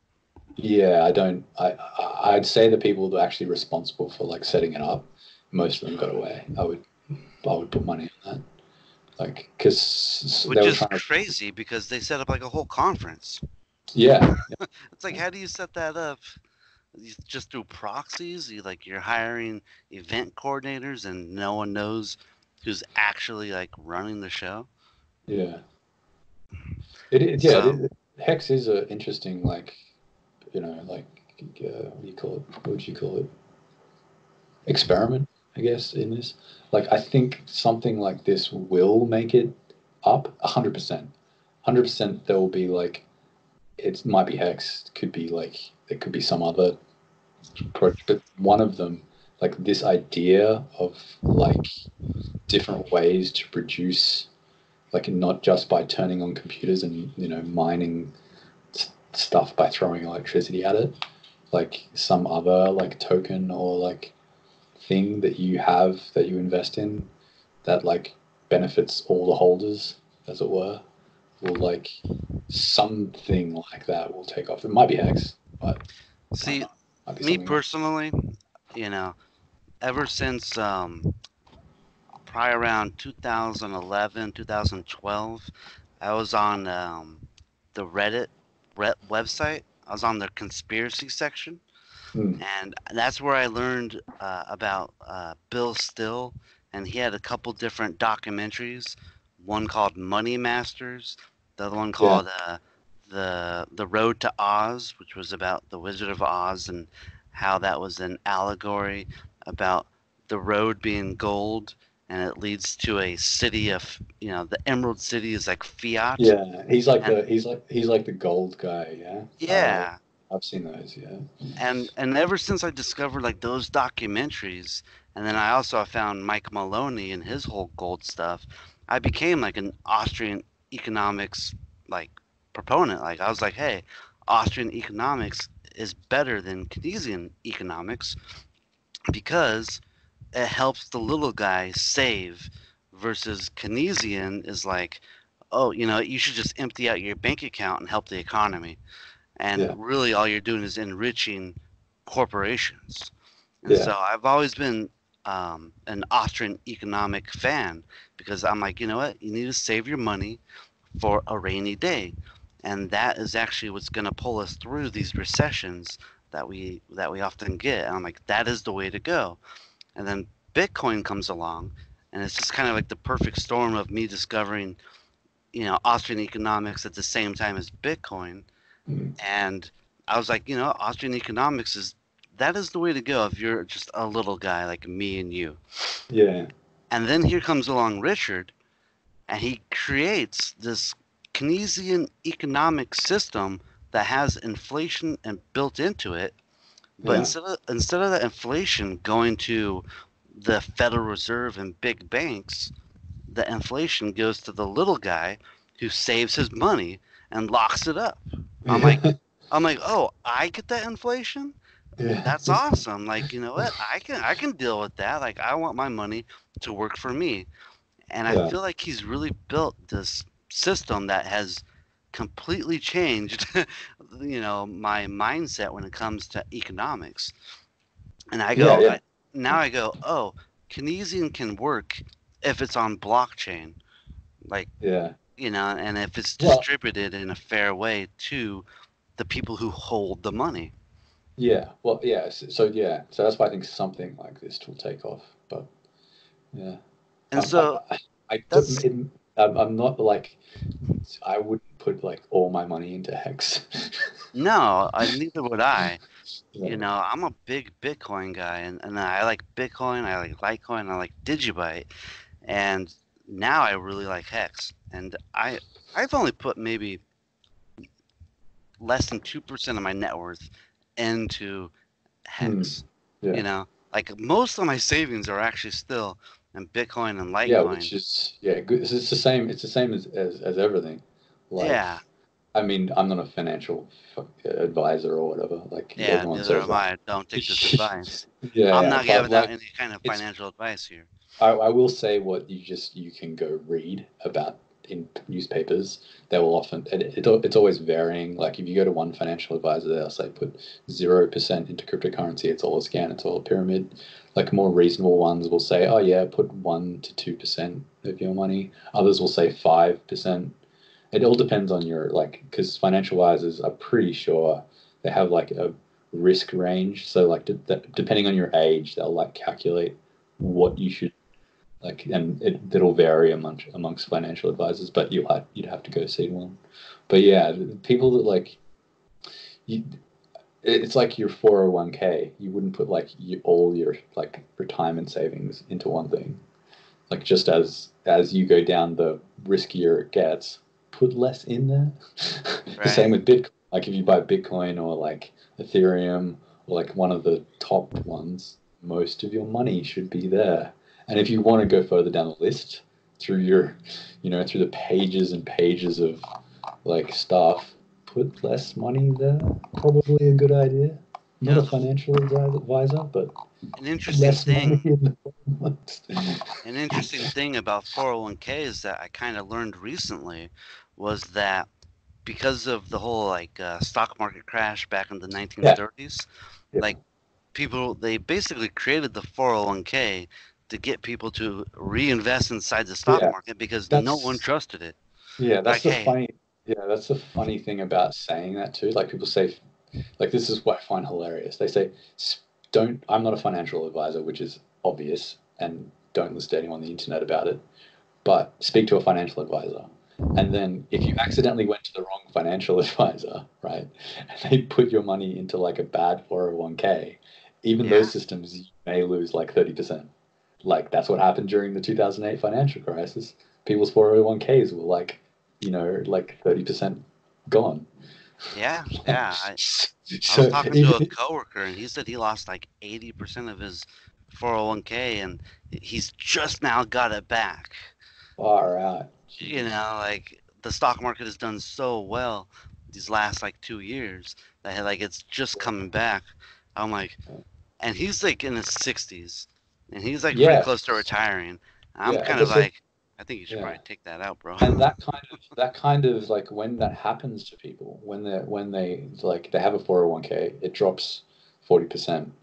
yeah. I don't. I'd say the people that are actually responsible for like setting it up, most of them got away. I would put money on that. Like because they Which were is trying to. crazy because they set up like a whole conference. Yeah, It's like, how do you set that up? Just through proxies? You're hiring event coordinators and no one knows who's actually like running the show. yeah. So Hex is a interesting like like what do you call it? What would you call it? Experiment, I guess, in this. Like, I think something like this will make it up 100%. 100% there will be like, it might be Hex, could be like, it could be some other project, but one of them, like this idea of like different ways to produce, like not just by turning on computers and, mining stuff by throwing electricity at it, like some other like token or like thing that you have that you invest in that like benefits all the holders, as it were, will like something like that will take off. It might be Hex, but might see, not. Might be me something else. personally, you know, ever since probably around 2011, 2012, I was on the Reddit website. I was on the conspiracy section, Hmm. and that's where I learned about Bill Still, and he had a couple different documentaries. One called Money Masters, the other one Yeah, called the Road to Oz, which was about the Wizard of Oz and how that was an allegory about the road being gold and it leads to a city of, the Emerald City is like fiat. Yeah, he's like And the gold guy. Yeah. yeah, I've seen those. Yeah. and ever since I discovered like those documentaries, and then I also found Mike Maloney and his whole gold stuff, I became like an Austrian economics like proponent. Like I was like, hey, Austrian economics is better than Keynesian economics because it helps the little guy save, versus Keynesian is like, oh, you should just empty out your bank account and help the economy. And Yeah. really all you're doing is enriching corporations. And Yeah. so I've always been an Austrian economic fan, because I'm like, you know what? You need to save your money for a rainy day. And that is actually what's going to pull us through these recessions that we often get. And I'm like, that is the way to go. And then Bitcoin comes along, and it's just kind of like the perfect storm of me discovering, Austrian economics at the same time as Bitcoin. Mm. And I was like, Austrian economics that is the way to go if you're just a little guy like me and you. Yeah. And then here comes along Richard, and he creates this Keynesian economic system that has inflation and built into it. But Yeah. instead of the inflation going to the Federal Reserve and big banks, the inflation goes to the little guy who saves his money and locks it up. I'm like, oh, I get that inflation? Yeah. That's awesome. Like, you know what? I can deal with that. Like, I want my money to work for me. And I Yeah. feel like he's really built this system that has completely changed, my mindset when it comes to economics. And Yeah. Yeah. now I go, oh, Keynesian can work if it's on blockchain. Like, Yeah. and if it's Well, distributed in a fair way to the people who hold the money. yeah. Well, yeah. So yeah. So that's why I think something like this will take off. But yeah. And Um, so I don't, that's I'm not like, I wouldn't put like all my money into Hex. no, neither would I. Yeah. I'm a big Bitcoin guy, and I like Bitcoin, I like Litecoin, I like Digibyte, and now I really like Hex. And I've only put maybe less than 2% of my net worth into Hmm. Hex. Yeah. Like most of my savings are actually still in Bitcoin and Yeah, Litecoin. which is yeah, good. It's the same. It's the same as everything. Like, Yeah, I mean, I'm not a financial advisor or whatever. Like yeah, everyone neither says am that. I. Don't take this advice. Yeah, I'm yeah, not but giving out like any kind of it's financial advice here. I will say what you can go read about in newspapers. They will often it's always varying. Like if you go to one financial advisor, they'll say put 0% into cryptocurrency. It's all a scam. It's all a pyramid. Like more reasonable ones will say, oh yeah, put 1 to 2% of your money. Others will say 5%. It all depends on your like because financial advisors are pretty sure they have like a risk range. So like depending on your age, they'll like calculate what you should like, and it'll vary amongst financial advisors, but you'd have to go see one. But yeah, people that like you, it's like your 401k. You wouldn't put like all your like retirement savings into one thing. Like just as you go down, the riskier it gets, put less in there. The same Right. with Bitcoin. Like if you buy Bitcoin or like Ethereum or like one of the top ones, most of your money should be there. And if you want to go further down the list through through the pages and pages of like stuff, put less money there. Probably a good idea. You Not know, a financial advisor, but an interesting less money thing, in the list. an interesting thing about 401ks that I kind of learned recently was that because of the whole like stock market crash back in the Yeah, 1930s, yeah, like people they basically created the 401k to get people to reinvest inside the stock yeah. market because no one That's trusted it. yeah. Like, hey, That's the funny thing about saying that too. Like people say, like this is what I find hilarious. They say, "Don't." I'm not a financial advisor, which is obvious, and don't listen to anyone on the internet about it. But speak to a financial advisor. And then if you accidentally went to the wrong financial advisor, right, and they put your money into like a bad 401k, even yeah, those systems you may lose like 30%. like that's what happened during the 2008 financial crisis. People's 401ks were like, like 30% gone. Yeah, yeah. I was So talking to a coworker, and he said he lost like 80% of his 401k, and he's just now got it back. far out. You know, like the stock market has done so well these last like 2 years that like it's just coming back. I'm like, and he's like in his 60s, and he's like pretty Yeah, close to retiring. I'm yeah. I kind of guess it, like, I think you should yeah. probably take that out, bro. And that kind of like when that happens to people, when they like they have a 401k, it drops 40%.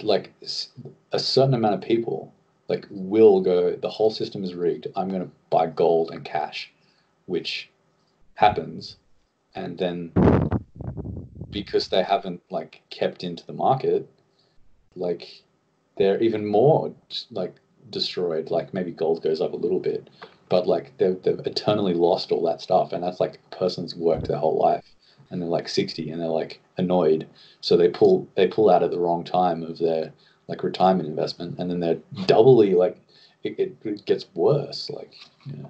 Like a certain amount of people like will go, the whole system is rigged. I'm going to buy gold and cash, which happens, and then because they haven't like kept into the market, like they're even more like destroyed. Like maybe gold goes up a little bit, but like they've eternally lost all that stuff, and that's like a person's worked their whole life, and they're like 60, and they're like annoyed, so they pull out at the wrong time of their like retirement investment, and then they're doubly like it gets worse. Like yeah,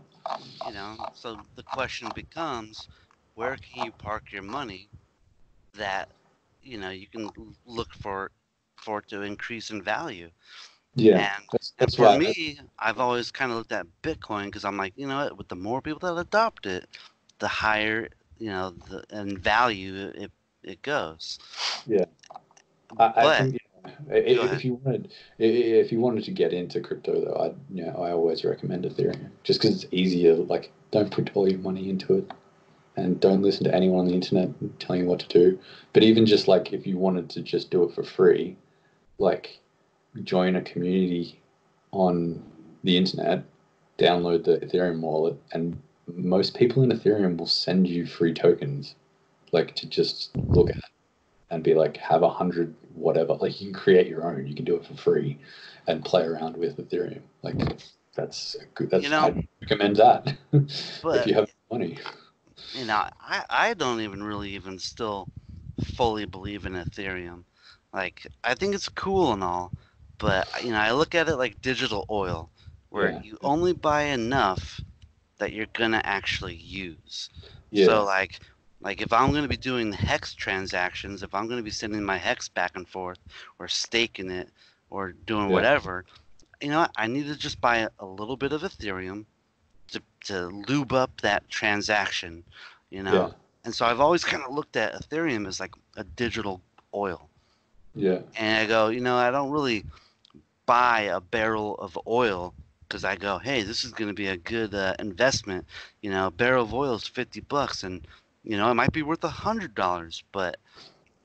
You know, so the question becomes, where can you park your money that, you know, you can look for it to increase in value? yeah. And That's for why. me, I've always kind of looked at Bitcoin because I'm like, you know what, with the more people that adopt it, the higher, you know, in value it goes. Yeah, I But think yeah, go ahead. if you wanted to get into crypto though, I always recommend Ethereum just because it's easier. Like, don't put all your money into it, and don't listen to anyone on the internet telling you what to do. But even just like if you wanted to just do it for free, like join a community on the internet, download the Ethereum wallet, and most people in Ethereum will send you free tokens, like to just look at and be like, have 100 whatever. Like you can create your own. You can do it for free, and play around with Ethereum. Like that's good. You know, I recommend that if but you have money. you know, I don't even really even still fully believe in Ethereum. Like, I think it's cool and all, but you know, I look at it like digital oil, where Yeah, you only buy enough that you're gonna actually use. So yeah, like if I'm gonna be doing hex transactions, if I'm gonna be sending my hex back and forth or staking it or doing yeah, whatever, you know what? I need to just buy a little bit of Ethereum to lube up that transaction, you know. yeah, And so I've always kind of looked at Ethereum as like a digital oil. yeah, And I go, you know, I don't really buy a barrel of oil because I go, hey, this is going to be a good investment. You know, a barrel of oil is $50, and you know, it might be worth $100. But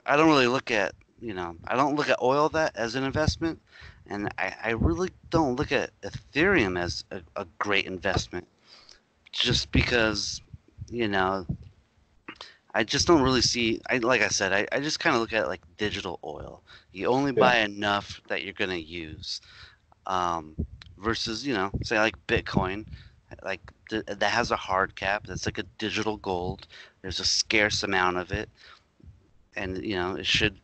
I don't really look at, you know, I don't look at oil that as an investment, and I really don't look at Ethereum as a great investment, just because, you know, I just don't really see. I like I said, I just kind of look at it like digital oil. You only yeah, buy enough that you're gonna use. um, versus, you know, say like Bitcoin, like that has a hard cap. That's like a digital gold. There's a scarce amount of it, and you know it should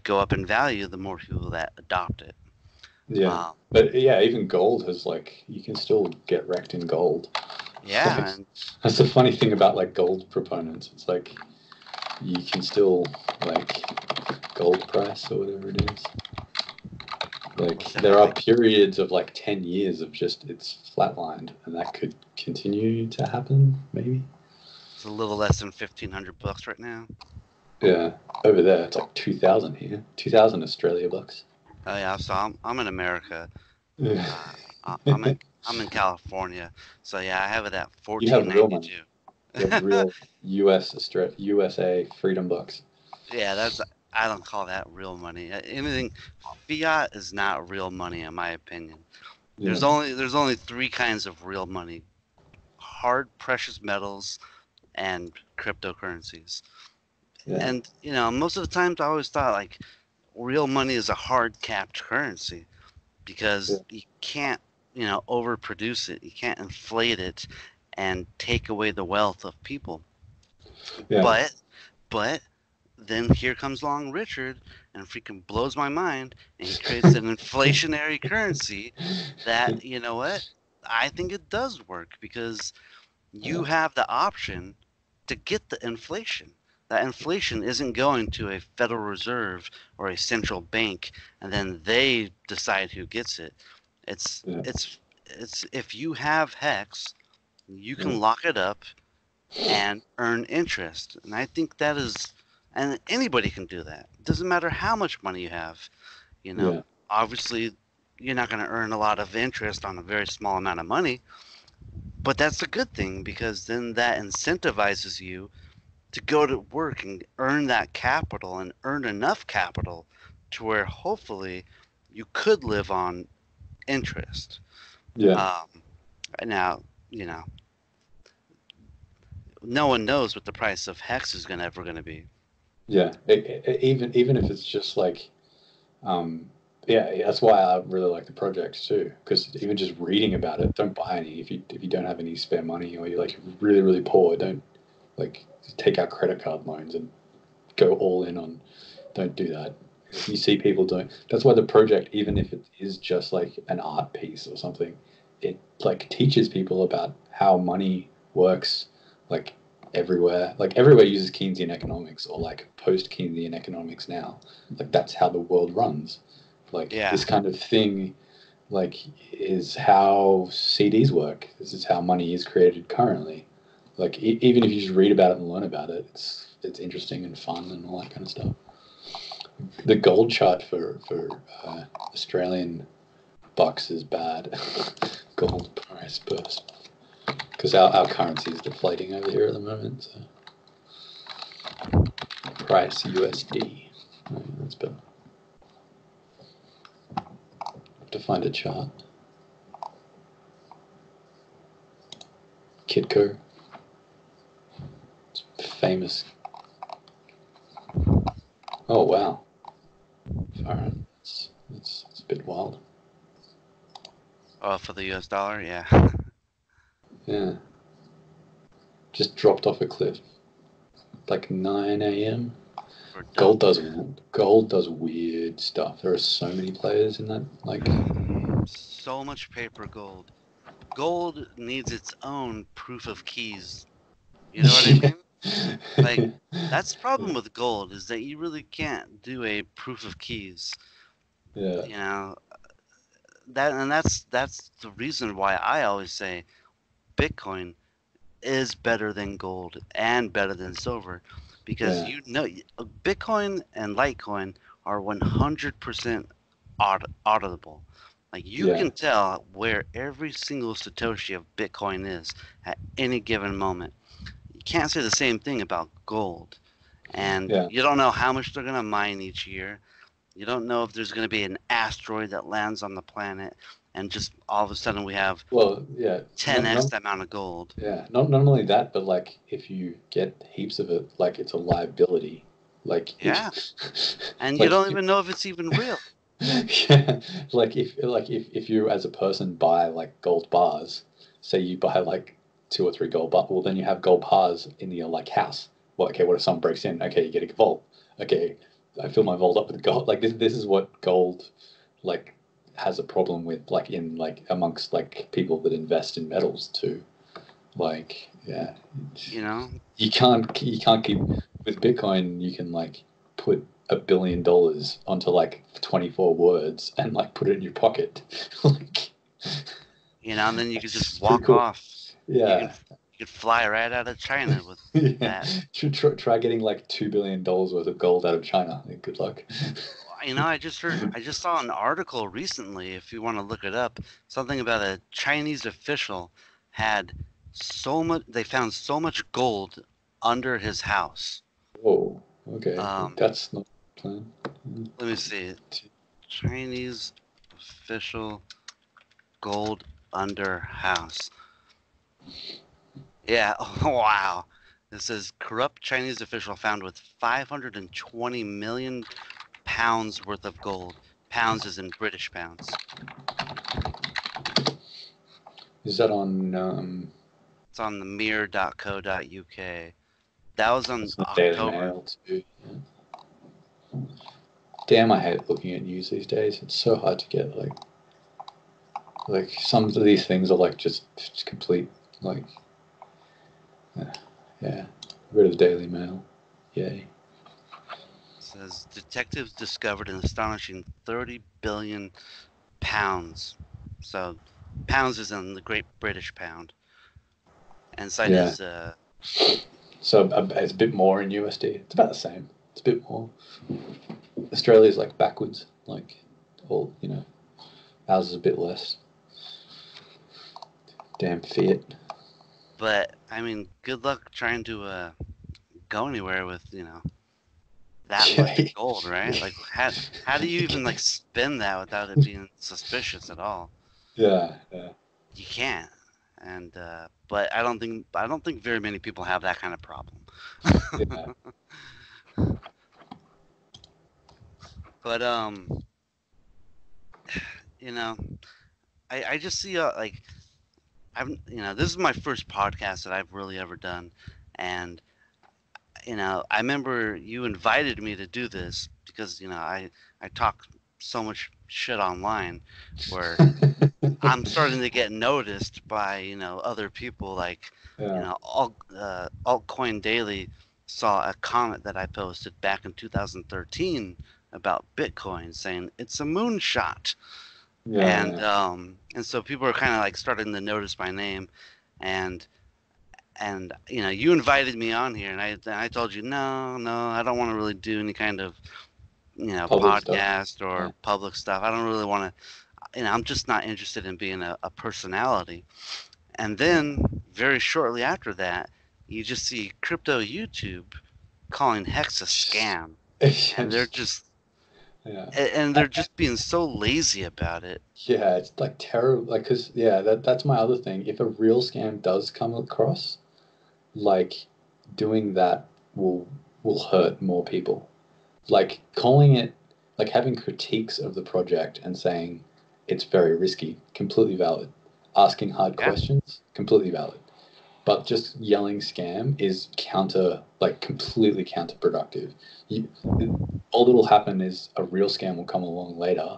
go up in value the more people that adopt it. yeah. Um, But yeah, even gold has like you can still get wrecked in gold. Like yeah, and that's the funny thing about like gold proponents. It's like you can still like gold price or whatever it is. Like there are definitely, periods of like 10 years of just it's flatlined, and that could continue to happen, maybe. it's a little less than $1,500 right now. Yeah, over there it's like 2,000 here, 2,000 Australia bucks. Oh yeah, so I'm in America. Yeah. Uh, I'm in California, so yeah, I have it at You have fourteen real ninety money. two. You have real USA freedom bucks. Yeah, that's I don't call that real money. Anything fiat is not real money in my opinion. Yeah, There's only three kinds of real money: hard precious metals and cryptocurrencies. yeah, And you know, most of the times I always thought like real money is a hard capped currency yeah, because you can't, you know, overproduce it. You can't inflate it and take away the wealth of people. yeah, But but then here comes along Richard and freaking blows my mind, and he creates an inflationary currency that, you know what? I think it does work because you have the option to get the inflation. That inflation isn't going to a Federal Reserve or a central bank, and then they decide who gets it. It's if you have Hex, you can lock it up and earn interest. And I think that is, and anybody can do that. It doesn't matter how much money you have. You know, obviously, you're not going to earn a lot of interest on a very small amount of money, but that's a good thing because then that incentivizes you to go to work and earn that capital and earn enough capital to where hopefully you could live on interest. Now, you know, no one knows what the price of Hex is ever going to be. Yeah, even if it's just like, that's why I really like the project too. Because even just reading about it, don't buy any if you don't have any spare money, or you're like really really poor. Don't like take out credit card loans and go all in on. Don't do that. You see people doing. That's why the project, even if it is just like an art piece or something, it like teaches people about how money works, like everywhere. Like everywhere uses Keynesian economics or like post Keynesian economics now. Like that's how the world runs. Like this kind of thing, like is how CDs work. This is how money is created currently. Like even if you just read about it and learn about it, it's interesting and fun and all that kind of stuff. The gold chart for Australian bucks is bad. Gold price burst because our currency is deflating over here at the moment. So price USD. That's better. Have to find a chart. Kitco. It's famous. Oh wow. Alright, it's a bit wild. Oh, for the US dollar, yeah. Yeah. Just dropped off a cliff. Like 9 a.m. Gold does weird stuff. There are so many players in that. Like so much paper gold. Gold needs its own proof of keys. You know what I mean? Like that's the problem with gold is that you really can't do a proof of keys. Yeah. You know, that's the reason why I always say Bitcoin is better than gold and better than silver because you know Bitcoin and Litecoin are 100% auditable. Like you can tell where every single Satoshi of Bitcoin is at any given moment. You can't say the same thing about gold. And you don't know how much they're going to mine each year. You don't know if there's going to be an asteroid that lands on the planet and just all of a sudden we have 10x the amount of gold. Yeah, not only that, but like if you get heaps of it, like it's a liability. Like and you don't even know if it's even real. Yeah, like if you as a person buy like gold bars, say you buy like 2 or 3 gold bars, well then you have gold bars in your like house. Well, okay, what if someone breaks in? Okay, you get a vault. Okay, I fill my vault up with gold. Like this is what gold like has a problem with, like in like amongst like people that invest in metals too. Like you know, you can't keep with Bitcoin. You can like put $1 billion onto like 24 words and like put it in your pocket. Like, you know, and then you could just walk off. Yeah. You could fly right out of China with that. Try getting like $2 billion worth of gold out of China. Good luck. You know, I just saw an article recently, if you want to look it up, something about a Chinese official had they found so much gold under his house. Whoa, okay. That's not planned. Let me see. Chinese official gold under house. Yeah, oh, wow. It says corrupt Chinese official found with 520 million pounds worth of gold. Pounds is in British pounds. Is that on? It's on the mirror.co.uk. That was on Daily Mail too. damn, I hate looking at news these days. It's so hard to get like some of these things are like just complete like yeah. Rid of the Daily Mail. Yay. It says detectives discovered an astonishing 30 billion pounds. So pounds is in the Great British Pound. And site is so it's a bit more in USD. It's about the same. It's a bit more. Australia's like backwards, like all ours is a bit less. Damn fiat. But I mean, good luck trying to go anywhere with that much gold, right? Like how do you even like spend that without it being suspicious at all? Yeah. You can't. And but I don't think very many people have that kind of problem. Yeah. But I just see like this is my first podcast that I've really ever done, and I remember you invited me to do this because I talk so much shit online where I'm starting to get noticed by other people like Altcoin Daily saw a comment that I posted back in 2013 about Bitcoin saying it's a moonshot. And so people are kind of like starting to notice my name, and you invited me on here, and I told you no, I don't want to really do any kind of public podcast stuff. or public stuff. I don't really want to. I'm just not interested in being a personality. And then very shortly after that, you just see crypto YouTube calling Hex a scam, and they're just. Yeah. And they're just being so lazy about it. Yeah, it's like terrible. Like, cause that's my other thing. If a real scam does come across, like, doing that will hurt more people. Like calling it, like having critiques of the project and saying it's very risky, completely valid. Asking hard questions, completely valid. But just yelling scam is completely counterproductive. All that'll happen is a real scam will come along later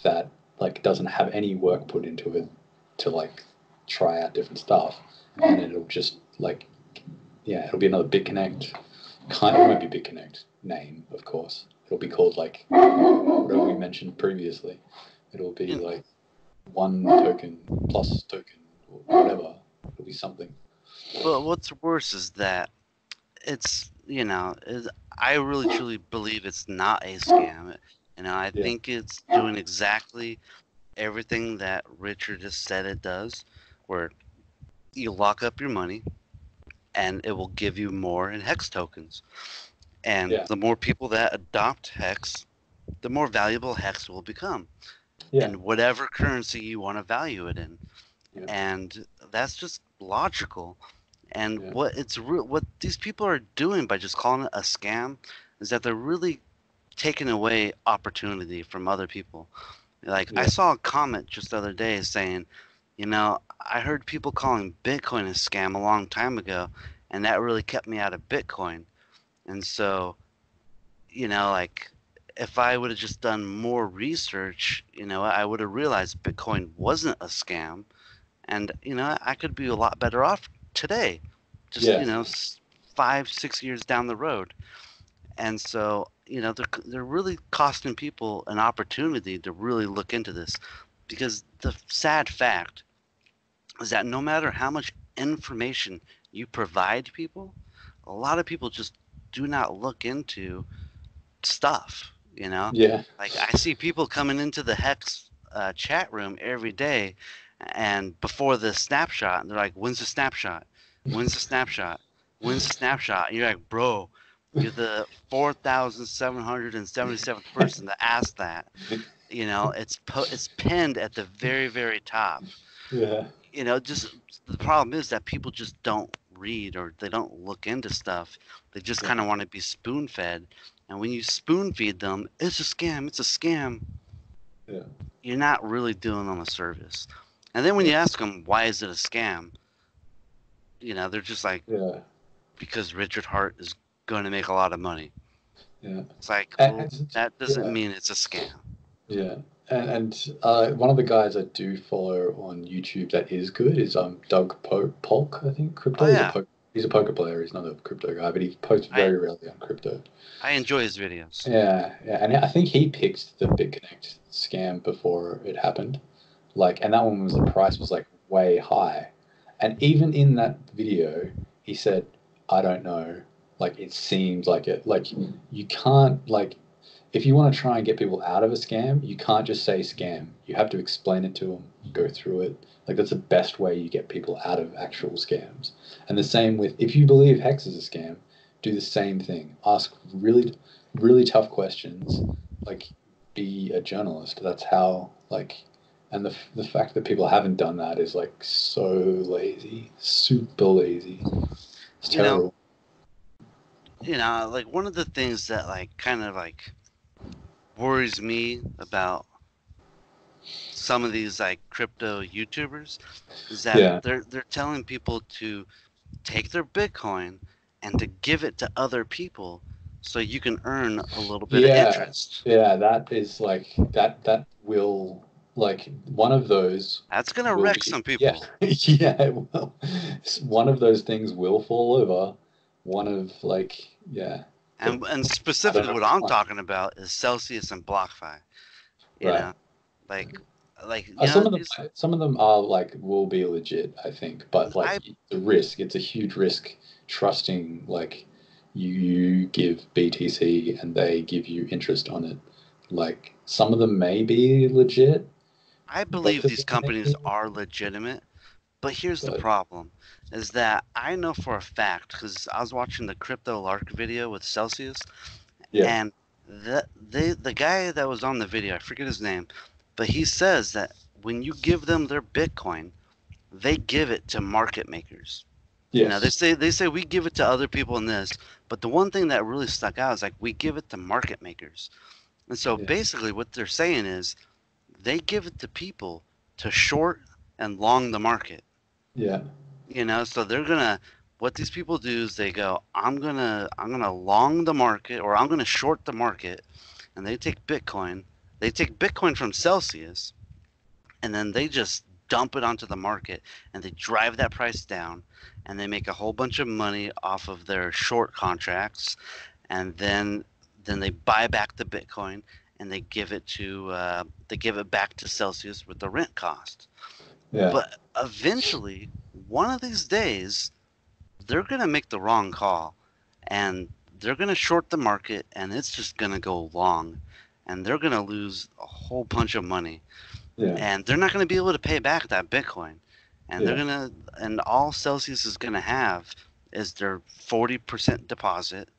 that like doesn't have any work put into it to like try out different stuff, and it'll just it'll be another BitConnect. It won't be BitConnect name, of course. It'll be called like whatever we mentioned previously. It'll be like one token plus token or whatever. It'll be something. But what's worse is that it's I really truly believe it's not a scam. I think it's doing exactly everything that Richard just said it does, where you lock up your money and it will give you more in Hex tokens. And the more people that adopt Hex, the more valuable Hex will become. In whatever currency you want to value it in. And that's just logical. And what these people are doing by just calling it a scam is that they're really taking away opportunity from other people. Like I saw a comment just the other day saying, I heard people calling Bitcoin a scam a long time ago, and that really kept me out of Bitcoin. And so, like if I would have just done more research, I would have realized Bitcoin wasn't a scam, and I could be a lot better off today, just 5-6 years down the road. And so they're really costing people an opportunity to really look into this, because the sad fact is that no matter how much information you provide people, a lot of people just do not look into stuff. Like I see people coming into the Hex chat room every day, and before the snapshot, and they're like, when's the snapshot? When's the snapshot? When's the snapshot? And you're like, bro, you're the 4,777th person to ask that. It's pinned at the very, very top. Just the problem is that people just don't read, or they don't look into stuff. They just kind of want to be spoon fed. And when you spoon feed them, it's a scam, it's a scam. You're not really doing them a service. And then when you ask them, why is it a scam? They're just like, because Richard Hart is going to make a lot of money. Yeah. It's like, well, And, that doesn't yeah. mean it's a scam. Yeah. And one of the guys I do follow on YouTube that is good is Doug Polk, I think. Oh Crypto. yeah, He's a poker player. He's not a crypto guy, but he posts I very rarely on crypto. I enjoy his videos. Yeah, yeah, and I think he picked the BitConnect scam before it happened. Like, and that one was, the price was like way high. And even in that video, he said, I don't know. Like, it seems like it. Like, you can't, like, if you want to try and get people out of a scam, you can't just say scam. You have to explain it to them, go through it. Like, that's the best way you get people out of actual scams. And the same with, if you believe Hex is a scam, do the same thing. Ask really, really tough questions. Like, be a journalist. That's how, like, and the fact that people haven't done that is like so lazy, super lazy. It's You know, terrible. like one of the things that like kind of like worries me about some of these like crypto YouTubers is that Yeah, they're telling people to take their Bitcoin and to give it to other people so you can earn a little bit of yeah, interest. yeah. That is like that will, like, one of those That's gonna will wreck be, some yeah. people. Yeah, it will. One of those things will fall over. One of, like, yeah, the And I don't specifically know what which I'm one. talking about is Celsius and BlockFi. You Right. know, like these Some of them are like, will be legit, I think, but like, I it's a risk. It's a huge risk trusting, like, you give BTC and they give you interest on it. Like, some of them may be legit, I both believe of these them may be, companies are legitimate. But here's the but problem, is that I know for a fact, because I was watching the Crypto Lark video with Celsius, yeah, and the guy that was on the video, I forget his name, but he says that when you give them their Bitcoin, they give it to market makers. yes, They say we give it to other people in this, but the one thing that really stuck out is like we give it to market makers. And so yeah, basically what they're saying is they give it to people to short and long the market. yeah, So they're gonna what these people do is they go, I'm gonna long the market or I'm gonna short the market, and they take Bitcoin from Celsius, and then they just dump it onto the market and they drive that price down, and they make a whole bunch of money off of their short contracts, and then they buy back the Bitcoin and they give it back to Celsius with the rent cost. yeah, But eventually, one of these days, they're going to make the wrong call and they're going to short the market and it's just going to go long and they're going to lose a whole bunch of money yeah, and they're not going to be able to pay back that Bitcoin. And yeah, all Celsius is going to have is their 40% deposit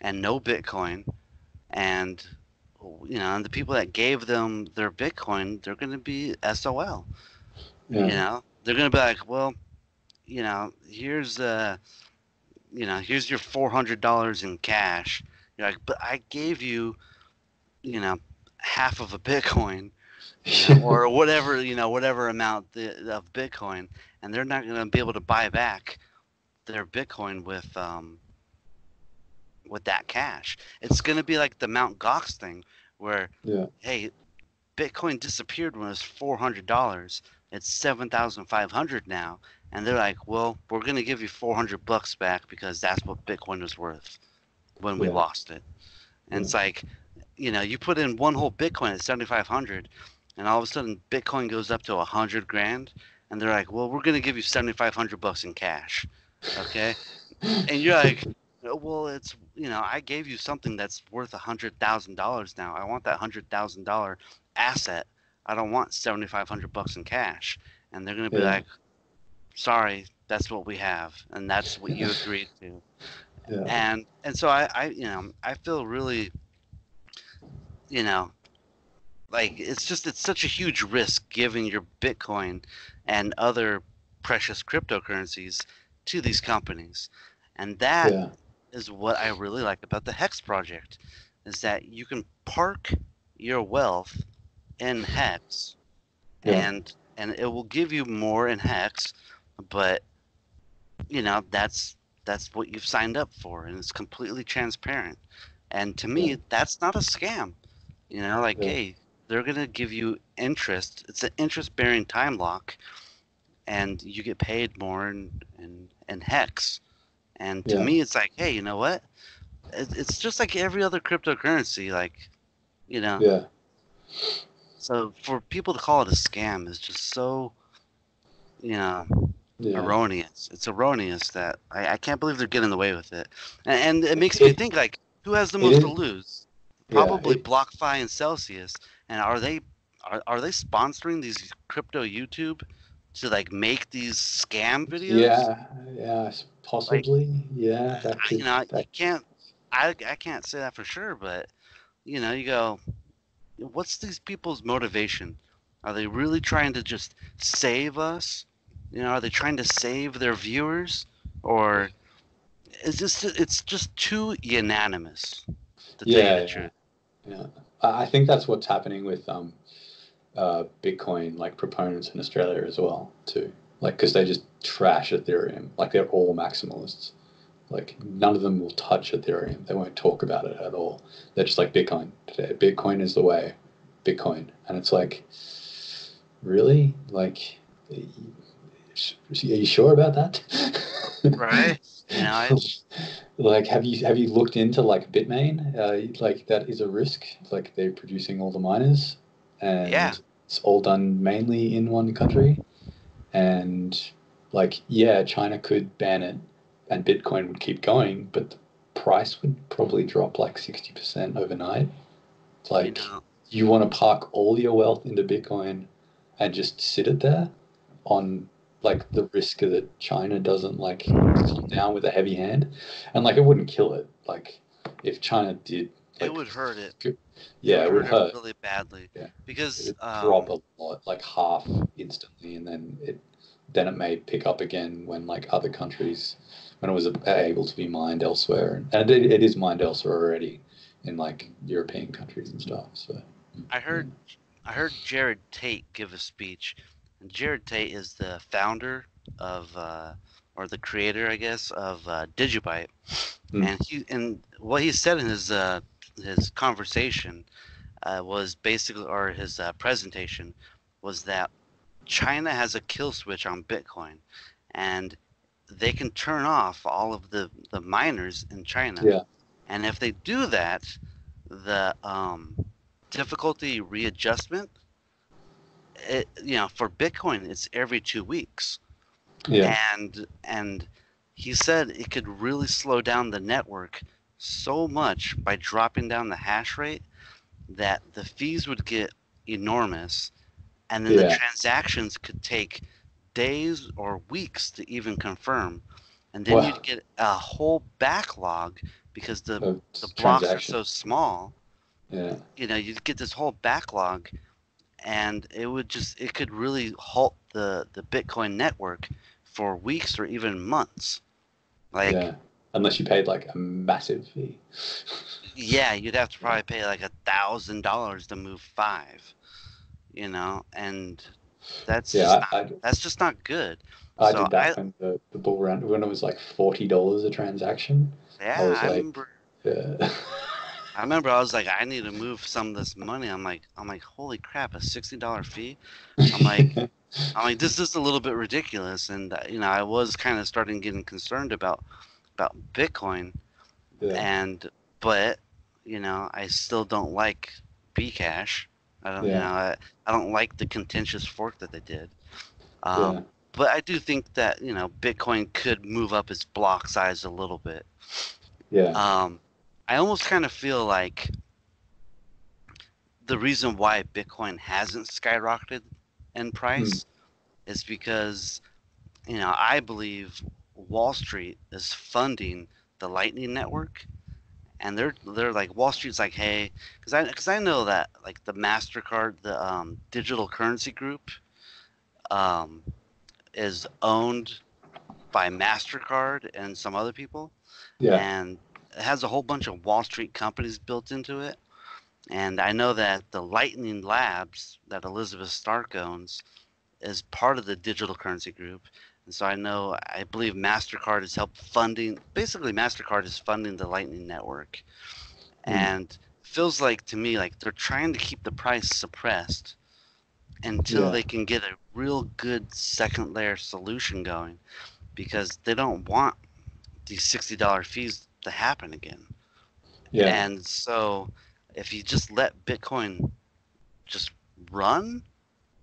and no Bitcoin. And, and the people that gave them their Bitcoin, they're going to be SOL. yeah, They're going to be like, well, here's here's your $400 in cash. You're like, but I gave you, you know, half of a Bitcoin, or whatever, whatever amount of Bitcoin, and they're not going to be able to buy back their Bitcoin with that cash. It's going to be like the Mount Gox thing, where, yeah, hey, Bitcoin disappeared when it was $400. It's 7,500 now, and they're like, "Well, we're gonna give you $400 back because that's what Bitcoin was worth when we yeah, lost it." And yeah, it's like, you put in one whole Bitcoin at 7,500, and all of a sudden Bitcoin goes up to 100 grand, and they're like, "Well, we're gonna give you $7,500 in cash." Okay, and you're like, well, it's I gave you something that's worth $100,000 now. I want that $100,000 asset. I don't want $7,500 in cash. And they're gonna be yeah, like, sorry, that's what we have, and that's what you agreed to. yeah, And so I feel really, you know, like it's such a huge risk giving your Bitcoin and other precious cryptocurrencies to these companies, and that yeah, is what I really like about the Hex project, is that you can park your wealth in Hex, yeah, and it will give you more in Hex, but that's what you've signed up for, and it's completely transparent. And to me, that's not a scam. You know, like, Yeah. hey, they're going to give you interest. It's an interest-bearing time lock, and you get paid more in Hex. And to Yeah. me, it's like, hey, you know what? It's just like every other cryptocurrency, like, you know. Yeah. So for people to call it a scam is just so, you know, Yeah. erroneous. It's erroneous that I can't believe they're getting away with it. And it makes me It think, like, who has the it most to is. lose? Yeah. Probably BlockFi and Celsius. And are they sponsoring these crypto YouTube to like make these scam videos? Yeah. Yeah. Like, Possibly. Yeah. That you could. know, you That. can't. I can't say that for sure, but you know, you go, what's these people's motivation? Are they really trying to just save us? You know, are they trying to save their viewers, or it's just too unanimous, to tell you the Yeah. Yeah. truth. Yeah. I think that's what's happening with Bitcoin like proponents in Australia as well too. Like because they just trash Ethereum. Like they're all maximalists. Like none of them will touch Ethereum. They won't talk about it at all. They're just like Bitcoin. Bitcoin is the way. Bitcoin, and it's like, really? Like, are you sure about that? Right? You know, Like, have you looked into like Bitmain? Like that is a risk. Like they're producing all the miners, yeah, and it's all done mainly in one country. And like, yeah, China could ban it, and Bitcoin would keep going, but the price would probably drop like 60% overnight. It's you like know, you want to park all your wealth into Bitcoin and just sit it there on like the risk that China doesn't like come down with a heavy hand, and like it wouldn't kill it. Like if China did it like, would hurt it. It yeah, would it would hurt it hurt. really badly Yeah, because it'd drop a lot, like half instantly, and then it may pick up again when like other countries when it was able to be mined elsewhere, and it is mined elsewhere already in like European countries and stuff. So I yeah, heard I heard Jared Tate give a speech, and Jared Tate is the founder of or the creator, I guess, of Digibyte, mm, and what he said in his conversation was basically, or his presentation, was that China has a kill switch on Bitcoin, and they can turn off all of the miners in China. yeah, And if they do that, the difficulty readjustment, for Bitcoin, it's every 2 weeks. yeah, And he said it could really slow down the network so much by dropping down the hash rate that the fees would get enormous, and then the yeah. transactions could take days or weeks to even confirm, and then you'd Well, get a whole backlog because the blocks are transaction. so small. Yeah, You'd get this whole backlog, and it could really halt the Bitcoin network for weeks or even months. Like, yeah. Unless you paid like a massive fee. yeah, you'd have to Yeah, probably pay like $1,000 to move 5, and yeah. that's just not good. I So did that when the bull run when it was like $40 a transaction. I yeah, was like, yeah, I remember I was like, I need to move some of this money. I'm like, holy crap, a $60 fee. I'm like, this is a little bit ridiculous, and I was kind of starting getting concerned about Bitcoin, yeah, and but I still don't like Bcash. I don't, yeah, I don't like the contentious fork that they did. yeah, But I do think that Bitcoin could move up its block size a little bit. yeah. Um, I almost kind of feel like the reason why Bitcoin hasn't skyrocketed in Hmm. price is because I believe Wall Street is funding the Lightning Network, and they're like, Wall Street's like, hey, because I know that like the Mastercard, the digital currency group, um, is owned by Mastercard and some other people, Yeah, and it has a whole bunch of Wall Street companies built into it. And I know that the Lightning Labs that Elizabeth Stark owns is part of the digital currency group. And so I believe MasterCard is basically MasterCard is funding the Lightning Network. and feels like to me like they're trying to keep the price suppressed until they can get a real good second layer solution going, because they don't want these $60 fees to happen again. Yeah. And so if you just let Bitcoin just run,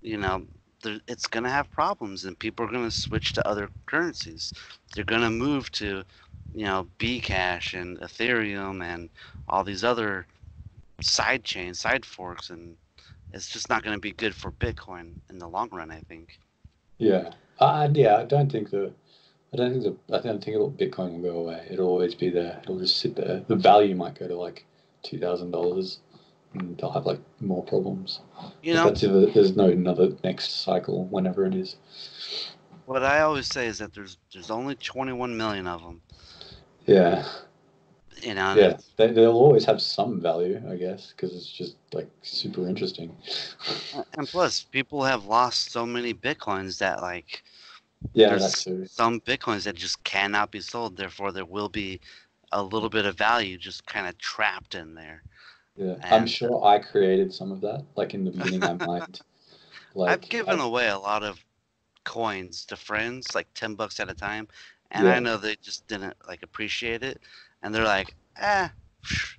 it's going to have problems, and people are going to switch to other currencies. They're going to move to, Bcash and Ethereum and all these other side chains, side forks, and it's just not going to be good for Bitcoin in the long run, I think. Yeah. I don't think Bitcoin will go away. It'll always be there. It'll just sit there. The value might go to like $2,000, and they'll have like more problems. That's if there's no another next cycle, whenever it is. What I always say is that there's only 21 million of them. Yeah. Yeah, they'll always have some value, I guess, because it's just like super interesting. And plus, people have lost so many Bitcoins that that's true. Some Bitcoins that just cannot be sold. Therefore, there will be a little bit of value just kind of trapped in there. Yeah, I'm sure I created some of that. Like in the beginning, I mined. I've given away a lot of coins to friends, like $10 at a time, and I know they just didn't appreciate it, and they're like, and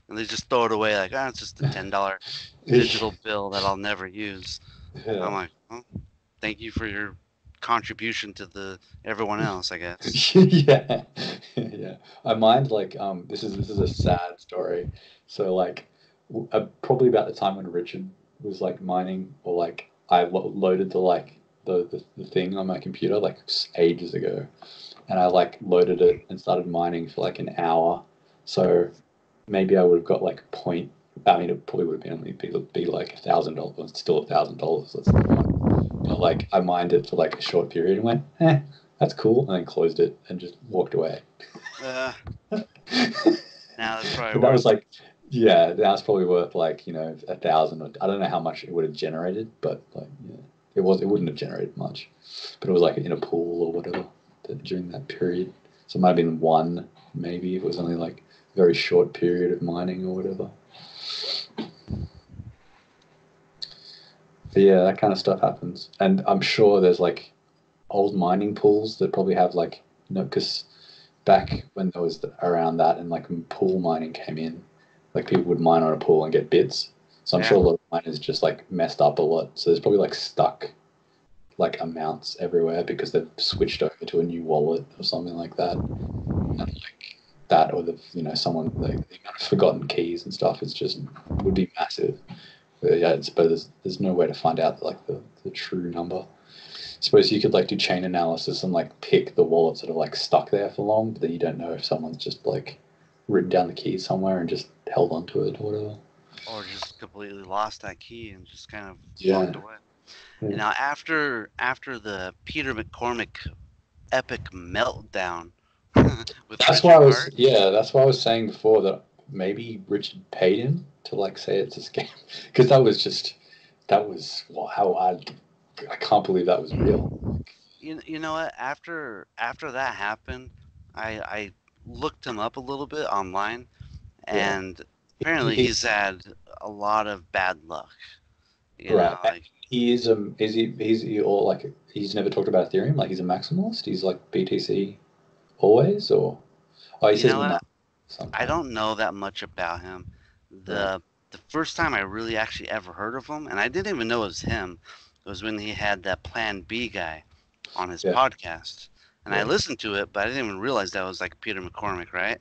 they just throw it away like, it's just a $10 digital bill that I'll never use. I'm like, well, thank you for your contribution to everyone else, I guess. Yeah. I mined this is a sad story. So probably about the time when Richard was mining, or I loaded the thing on my computer ages ago, and I loaded it and started mining for an hour. So maybe I would have got it probably would have been only be $1,000, still $1,000. That's but I mined it for a short period and went, that's cool, and then closed it and just walked away. Now that's probably that was that's probably worth $1,000. I don't know how much it would have generated, but it wouldn't have generated much. But it was in a pool or whatever during that period. So it might have been one, maybe, if it was only a very short period of mining or whatever. But yeah, that kind of stuff happens. And I'm sure there's old mining pools that probably have because back when there was around that, and when pool mining came in, people would mine on a pool and get bits. So I'm sure a lot of miners just messed up a lot. So there's probably stuck amounts everywhere because they've switched over to a new wallet or something like that. And that, or someone the amount of forgotten keys and stuff would be massive. But yeah, but there's no way to find out the true number. I suppose you could do chain analysis and pick the wallets that are stuck there for long, but then you don't know if someone's just written down the keys somewhere and just held onto it or whatever. Or just completely lost that key and just kind of walked away. Yeah. After the Peter McCormick epic meltdown with that's why I was saying before that maybe Richard paid him to say it's a scam, because that was how I can't believe that was real. You know what? After that happened, I looked him up a little bit online, and apparently he's had a lot of bad luck. He's never talked about Ethereum. He's a maximalist. He's BTC always, or he says not. I don't know that much about him. The first time I really actually ever heard of him, and I didn't even know it was him, was when he had that Plan B guy on his podcast. And I listened to it, but I didn't even realize that was Peter McCormick, right?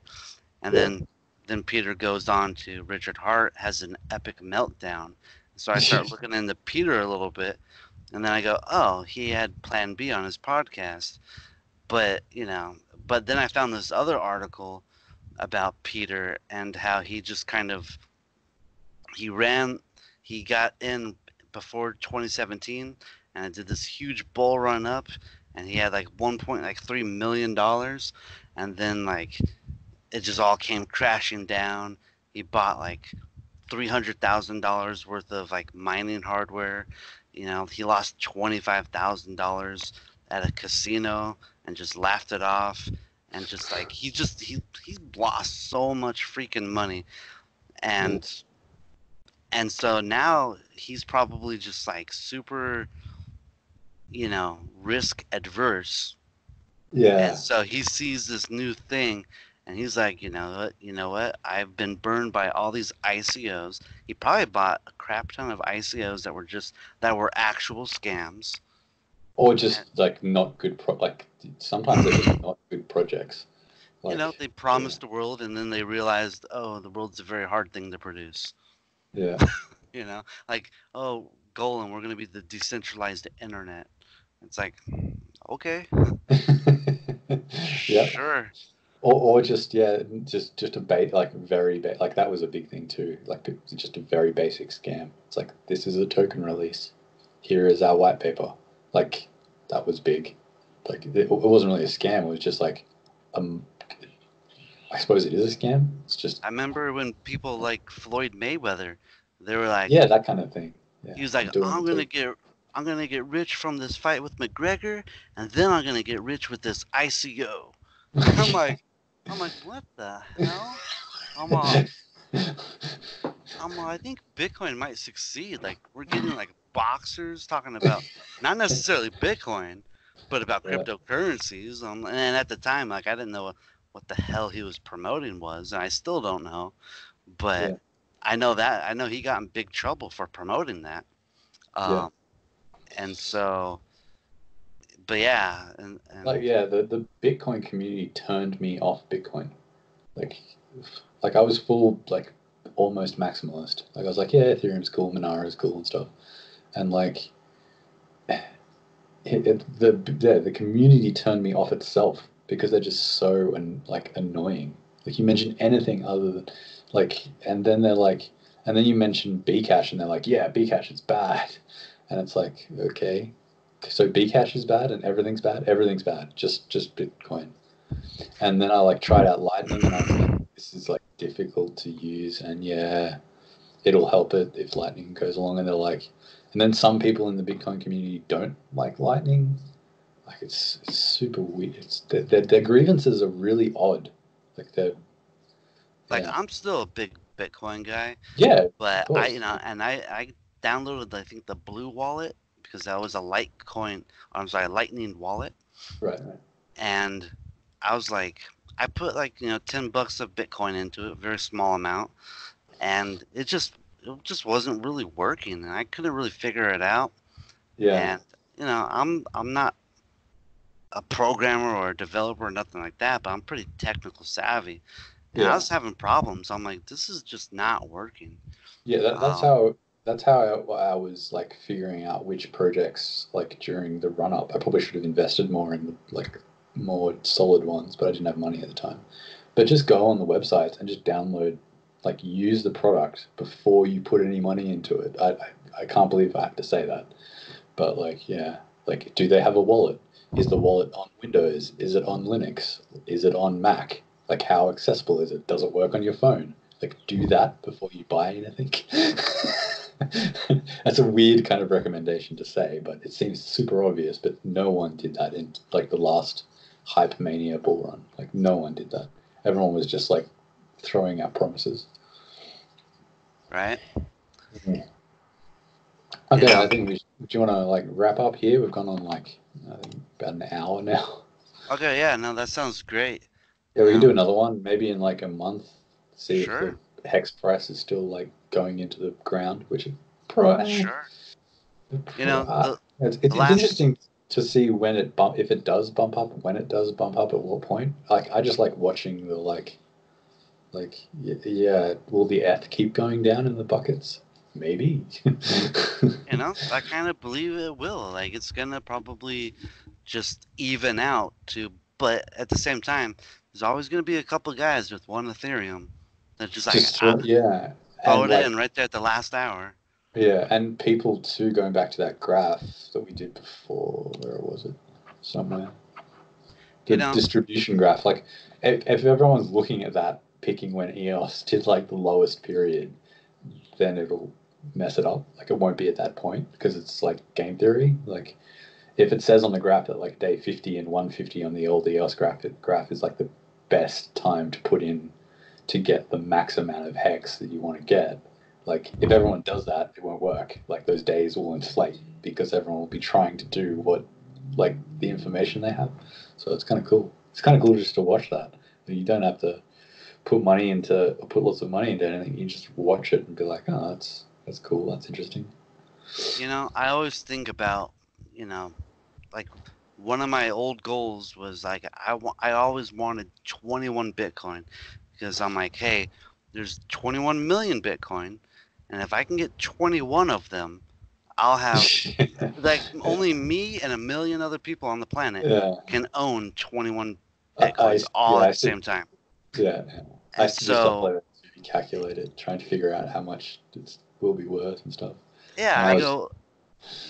And then Peter goes on to Richard Hart, has an epic meltdown. So I start looking into Peter a little bit, and then I go, oh, he had Plan B on his podcast. But then I found this other article about Peter and how he just kind of he got in before 2017 and did this huge bull run up, and he had $1.3 million, and then it just all came crashing down. He bought $300,000 worth of mining hardware. He lost $25,000 at a casino and just laughed it off, and just he lost so much freaking money. And and so now he's probably just like super, risk adverse. Yeah. And so he sees this new thing and he's like, you know what? I've been burned by all these ICOs. He probably bought a crap ton of ICOs that were actual scams. Or just like not good sometimes they're just not good projects. They promised the world and then they realized, oh, the world's a very hard thing to produce. Yeah. Like, oh, Golem, we're gonna be the decentralized internet. It's like, okay. Yeah. Sure. Or just just a very like that was a big thing too. Like just a very basic scam. It's like, this is a token release. Here is our white paper. Like that was big. Like it wasn't really a scam. It was just like, I suppose it is a scam. It's just. I remember when people like Floyd Mayweather, they were like, yeah, that kind of thing. Yeah, he was like, I'm gonna get rich from this fight with McGregor, and then I'm gonna get rich with this ICO. I'm like, what the hell? I think Bitcoin might succeed. Like, we're getting like boxers talking about not necessarily Bitcoin, but about cryptocurrencies. And at the time, like, I didn't know what the hell he was promoting was, and I still don't know. But I know he got in big trouble for promoting that. And so, but yeah, and the Bitcoin community turned me off Bitcoin. Like I was full almost maximalist. Like I was like, yeah, Ethereum's cool, Monera's cool and stuff, and like the community turned me off itself because they're just so annoying. Like you mention anything other than and then they're like, and then you mention Bcash and they're like, yeah, Bcash is bad, and it's like, okay, so Bcash is bad and everything's bad. Everything's bad. Just Bitcoin. And then I tried out Lightning and I was like, this is difficult to use, and yeah, it'll help it if Lightning goes along. And they're like, and then some people in the Bitcoin community don't like Lightning. Like it's super weird. Their grievances are really odd. I'm still a big Bitcoin guy. Yeah, but I downloaded I think the Blue wallet because that was a Lightning wallet. Right. And I was like, I put $10 of Bitcoin into it, a very small amount, and it just wasn't really working, and I couldn't really figure it out. Yeah. And I'm not a programmer or a developer or nothing like that, but I'm pretty technical savvy. And I was having problems. I'm like, this is just not working. Yeah, that's how I was figuring out which projects during the run up. I probably should have invested more in more solid ones, but I didn't have money at the time. But just go on the websites and just download, use the product before you put any money into it. I can't believe I have to say that, but do they have a wallet? Is the wallet on Windows? Is it on Linux? Is it on Mac? How accessible is it? Does it work on your phone? Do that before you buy anything. That's a weird kind of recommendation to say, but it seems super obvious. But no one did that in the last Hype Mania bull run. No one did that. Everyone was just throwing out promises. Right. Mm-hmm. Okay, I think do you want to wrap up here? We've gone on I think about an hour now. Okay, yeah, no, that sounds great. Yeah, we can do another one maybe in a month. See if Sure. the hex price is still going into the ground, which is sure. It's interesting to see when if it does bump up, when it does bump up, at what point. I just like watching the will the ETH keep going down in the buckets? Maybe. I kind of believe it will. It's gonna probably just even out but at the same time, there's always gonna be a couple guys with one Ethereum that just throw it in right there at the last hour. Yeah, and people too, going back to that graph that we did before, where was it? Somewhere. The distribution graph. If everyone's looking at that, picking when EOS did the lowest period, then it'll mess it up. It won't be at that point because it's game theory. If it says on the graph that day 50 and 150 on the old EOS graph is the best time to put in to get the max amount of hex that you want to get. Like, if everyone does that, it won't work. Like, those days will inflate because everyone will be trying to do what, like, the information they have. So it's kind of cool. It's kind of cool just to watch that. You don't have to put lots of money into anything. You just watch it and be like, oh, that's cool. That's interesting. You know, I always think about, you know, like one of my old goals was like I always wanted 21 Bitcoin because I'm like, hey, there's 21 million Bitcoin, and if I can get 21 of them, I'll have like only me and a million other people on the planet can own 21 Bitcoins all at the same time. Yeah, I used to just upload it to calculate it, trying to figure out how much it will be worth and stuff. Yeah, and I go,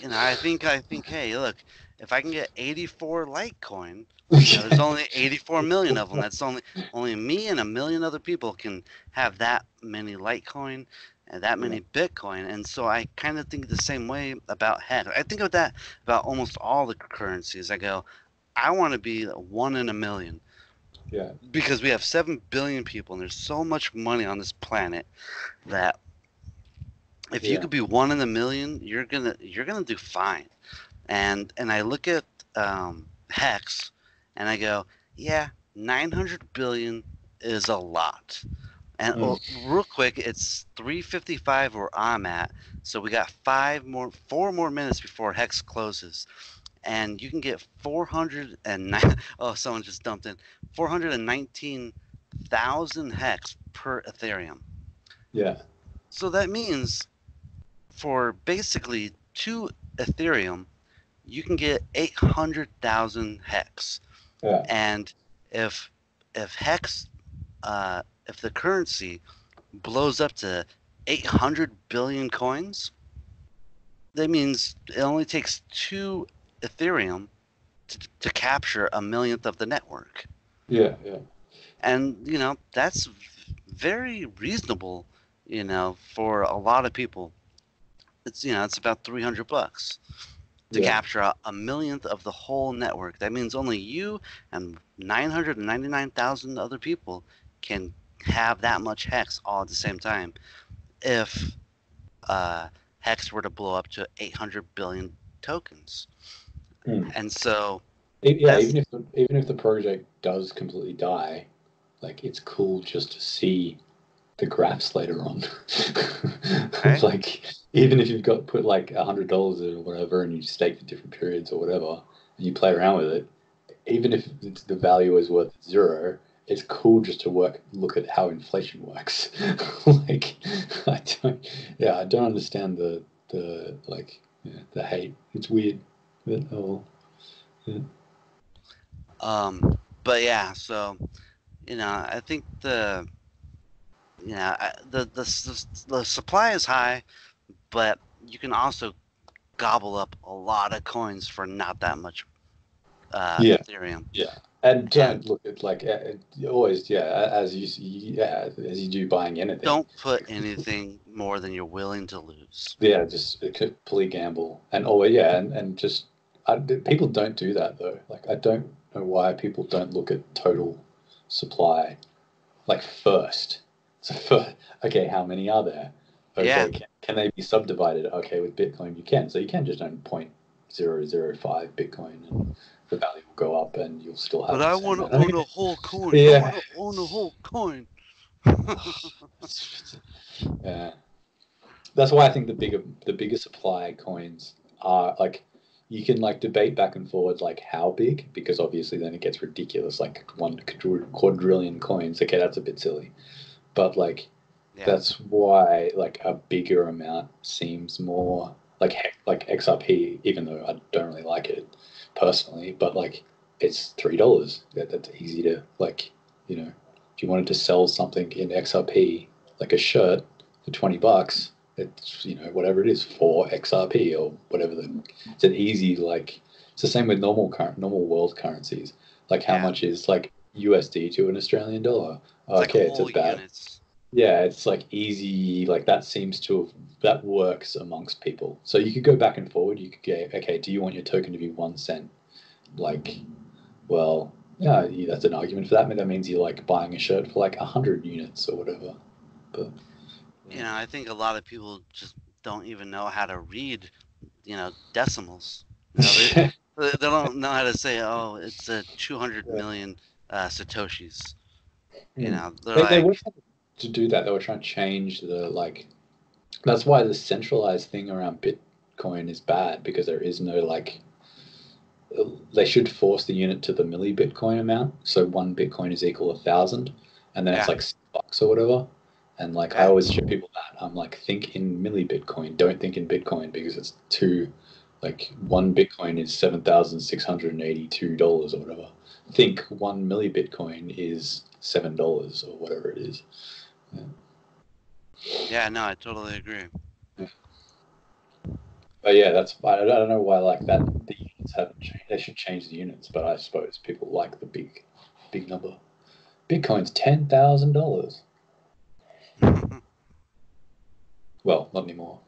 you know, I think, hey, look, if I can get 84 Litecoin, you know, there's only 84 million of them. That's only me and a million other people can have that many Litecoin and that many Bitcoin. And so I kind of think the same way about Hex. I think of that about almost all the currencies. I go, I want to be 1 in a million. Yeah. Because we have 7 billion people and there's so much money on this planet that if you could be 1 in a million, you're gonna do fine. And I look at Hex, and I go, yeah, 900 billion is a lot. And real quick, it's 3:55 where I'm at, so we got 4 more minutes before Hex closes, and you can get 409. Oh, someone just dumped in 419,000 Hex per Ethereum. Yeah. So that means for basically 2 Ethereum, you can get 800,000 Hex. Yeah. And if Hex, if the currency blows up to 800 billion coins, that means it only takes 2 Ethereum to capture a millionth of the network. Yeah, yeah. And, you know, that's very reasonable, you know, for a lot of people. It's, you know, it's about $300 to capture a millionth of the whole network. That means only you and 999,000 other people can have that much Hex all at the same time. If Hex were to blow up to 800 billion tokens. And so even if the project does completely die, like, it's cool just to see the graphs later on. Right? Like, even if you've put like $100 or whatever, and you stake for different periods or whatever, and you play around with it, even if the value is worth 0, it's cool just to look at how inflation works. Like, I don't understand the hate. It's weird. But yeah, so, you know, I think the supply is high, but you can also gobble up a lot of coins for not that much Ethereum. Yeah, and don't look at always as you do buying anything. Don't put anything more than you're willing to lose. Yeah, just complete gamble, and just people don't do that though. Like, I don't know why people don't look at total supply like first. So okay, how many are there? Okay, can they be subdivided? Okay, with Bitcoin you can. So you can just own 0.005 Bitcoin, and the value will go up, and you'll still have. But I want to own a whole coin. Yeah. I want to own a whole coin. Yeah, that's why I think the bigger supply coins are like, you can like debate back and forward like how big, because obviously then it gets ridiculous, like 1 quadrillion coins. Okay, that's a bit silly, but like that's why like a bigger amount seems more like XRP, even though I don't really like it personally, but like it's $3. That's easy to, like, you know, if you wanted to sell something in XRP, like a shirt for $20, it's, you know, whatever it is, 4 XRP or whatever. It's an easy, like, it's the same with normal world currencies. Like, how much is like USD to an Australian dollar? Okay, it's about units. Yeah, it's like easy, like that works amongst people. So you could go back and forward. You could go, okay, do you want your token to be 1 cent? Like, well, Yeah, that's an argument for that. I mean, that means you're like buying a shirt for like 100 units or whatever. But I think a lot of people just don't even know how to read, decimals. They don't know how to say, oh, it's a 200 million satoshis. They're they like, were trying to do that. They were trying to change the like. That's why the centralized thing around Bitcoin is bad, because there is no like. They should force the unit to the milli Bitcoin amount. So one Bitcoin is equal 1,000, and then it's yeah, like $6 or whatever. And like I yeah, always show people that I'm like, think in milli Bitcoin. Don't think in Bitcoin, because it's too like one Bitcoin is $7,682 or whatever. Think one milli Bitcoin is $7 or whatever it is. Yeah. yeah. No, I totally agree. But yeah, that's I don't know why like that the units haven't changed. They should change the units, but I suppose people like the big number. Bitcoin's $10,000. Well, not anymore.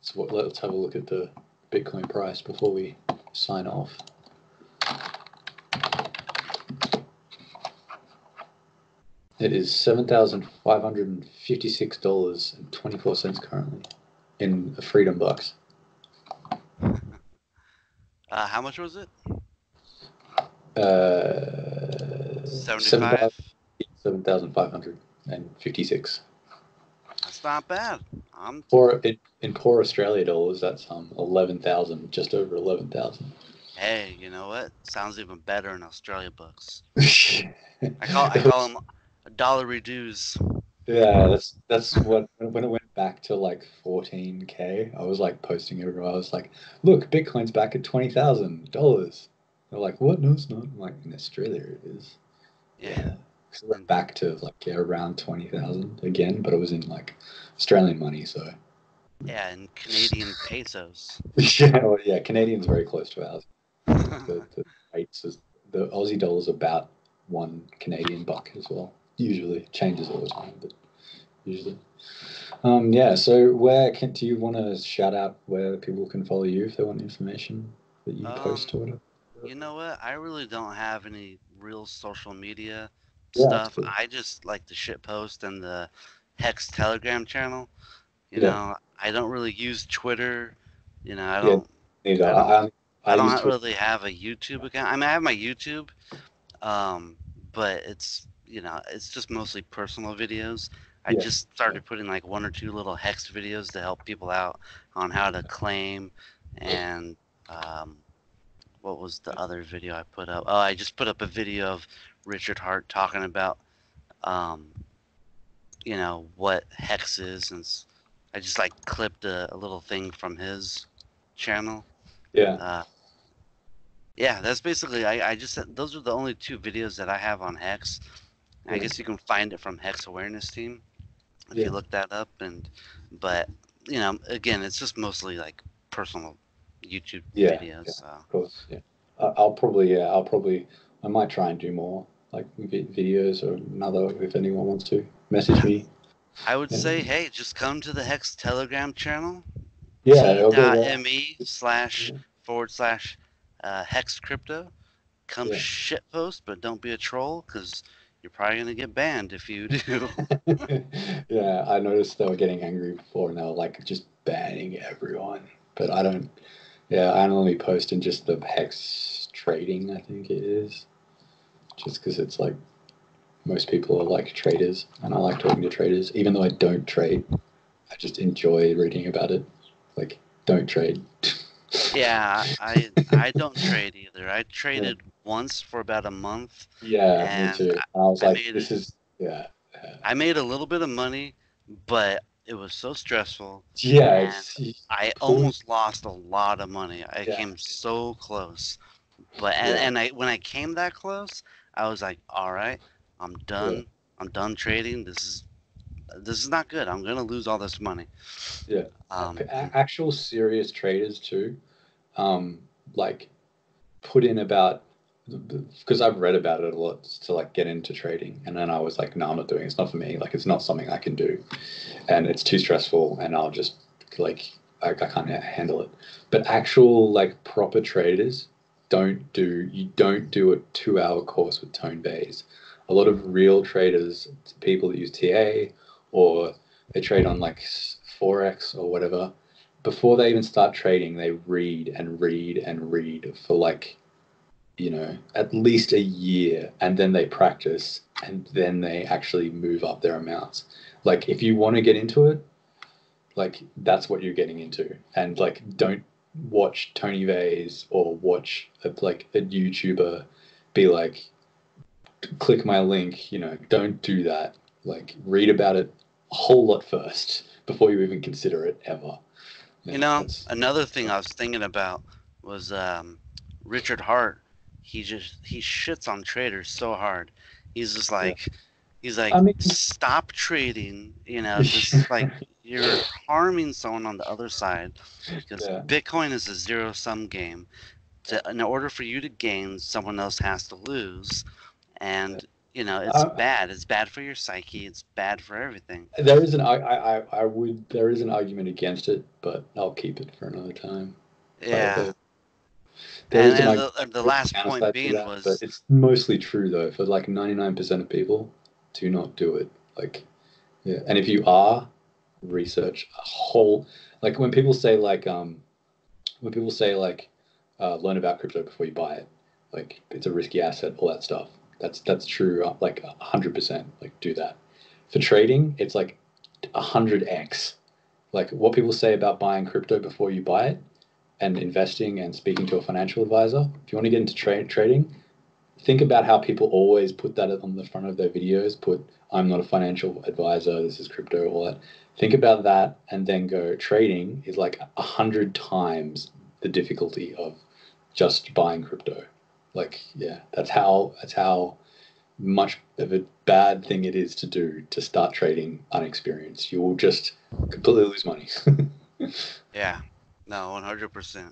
So let's have a look at the Bitcoin price before we sign off. It is $7,556.24 currently in Freedom Bucks. How much was it? 75. 7,556. That's not bad. Or in poor Australia dollars, that's 11,000, just over 11,000. Hey, you know what? Sounds even better in Australia bucks. I I call them dollar reduce. Yeah, that's what when it went back to like 14K, I was like posting everywhere. I was like, look, Bitcoin's back at $20,000. They're like, what? No, it's not. I'm like, in Australia it is. Yeah. Because it went back to like around 20,000 again, but it was in like Australian money, so Yeah, and Canadian pesos. yeah, Canadian's very close to ours. The rates is the Aussie dollar's about one Canadian buck as well. Usually changes all the time, but usually. Yeah. So do you want to shout out where people can follow you if they want information that you post or whatever? You know what? I really don't have any real social media Yeah, that's stuff. cool. I just like the shit post and the Hex Telegram channel. Yeah. I don't really use Twitter. I Yeah. don't. Neither. I don't. I I use don't Twitter. really have a YouTube account. I mean, I have my YouTube, but it's just mostly personal videos. I Yeah. just started putting like one or two little hex videos to help people out on how to claim, and what was the other video I put up? Oh, I just put up a video of Richard Hart talking about um, what hex is, and I just like clipped a little thing from his channel. Yeah. Yeah, that's basically. I just those are the only two videos that I have on Hex. I guess you can find it from Hex Awareness Team if you look that up. But again, it's just mostly like personal YouTube videos. Yeah. So. Of course. Yeah. I might try and do more like videos or another if anyone wants to message me. I would Yeah. say, hey, just come to the Hex Telegram channel. Yeah. I'll go there. T.me//Hex Crypto. Come shit post, but don't be a troll, because you're probably gonna get banned if you do. Yeah, I noticed they were getting angry before, and they were like just banning everyone. But I don't. Yeah, I only post in just the hex trading. I think it is, just because it's like most people are like traders, and I like talking to traders. Even though I don't trade, I just enjoy reading about it. Like, don't trade. Yeah, I don't trade either. I traded once for about a month, Yeah, me and too. I was I like, made this is yeah. I made a little bit of money, but it was so stressful, Yeah, and it's I pulling. almost lost a lot of money. I Yeah, came so close, but yeah, and I when I came that close, I was like, all right, I'm yeah, done. I'm done trading. This is not good. I'm gonna lose all this money. yeah. Actual serious traders too. Um, like put in about because I've read about it a lot to like get into trading, and then I was like, no, I'm not doing it. It's not for me. Like, it's not something I can do, and it's too stressful, and I'll just like I can't handle it. But actual like proper traders don't do a 2-hour course with Tone Bays. A lot of real traders, people that use TA or they trade on like Forex or whatever, before they even start trading, they read and read and read for like, at least a year, and then they practice, and then they actually move up their amounts. Like, if you want to get into it, like, that's what you're getting into. And like, don't watch Tony Vay's or watch a YouTuber be like, click my link, don't do that. Like, read about it a whole lot first before you even consider it ever. Another thing I was thinking about was Richard Hart. He shits on traders so hard. He's just like, stop trading. This is like, you're harming someone on the other side, because Bitcoin is a zero-sum game. In order for you to gain, someone else has to lose, and it's bad. It's bad for your psyche. It's bad for everything. There is there is an argument against it, but I'll keep it for another time. Yeah. And the last point being was, but it's mostly true though. For like 99% of people, do not do it. Like, yeah. And if you are, research a whole. Like when people say learn about crypto before you buy it, like it's a risky asset, all that stuff. That's true. Like 100%. Like do that. For trading, it's like 100x. Like what people say about buying crypto before you buy it, and investing and speaking to a financial advisor. If you want to get into trading, think about how people always put that on the front of their videos. Put, I'm not a financial advisor. This is crypto, all that. Think about that, and then go, trading is like 100 times the difficulty of just buying crypto. Like, yeah, that's how much of a bad thing it is to do to start trading unexperienced. You will just completely lose money. Yeah, no, 100%.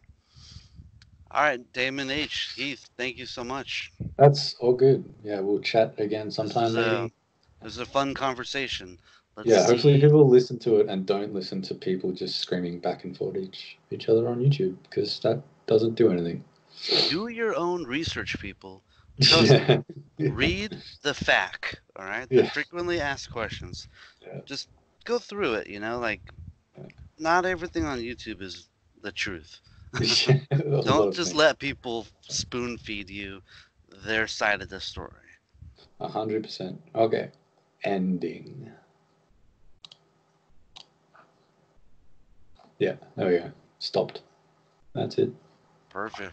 All right, DaemonH, Heath, thank you so much. That's all good. Yeah, we'll chat again sometime. Maybe. It was a fun conversation. Hopefully people listen to it and don't listen to people just screaming back and forth each other on YouTube, because that doesn't do anything. Do your own research, people. Trust me. Read the FAQ, all right? The frequently asked questions. Just go through it, not everything on YouTube is the truth. Don't just let people spoon feed you their side of the story. 100%. Okay. Ending. Yeah, there we go. Stopped. That's it. Perfect.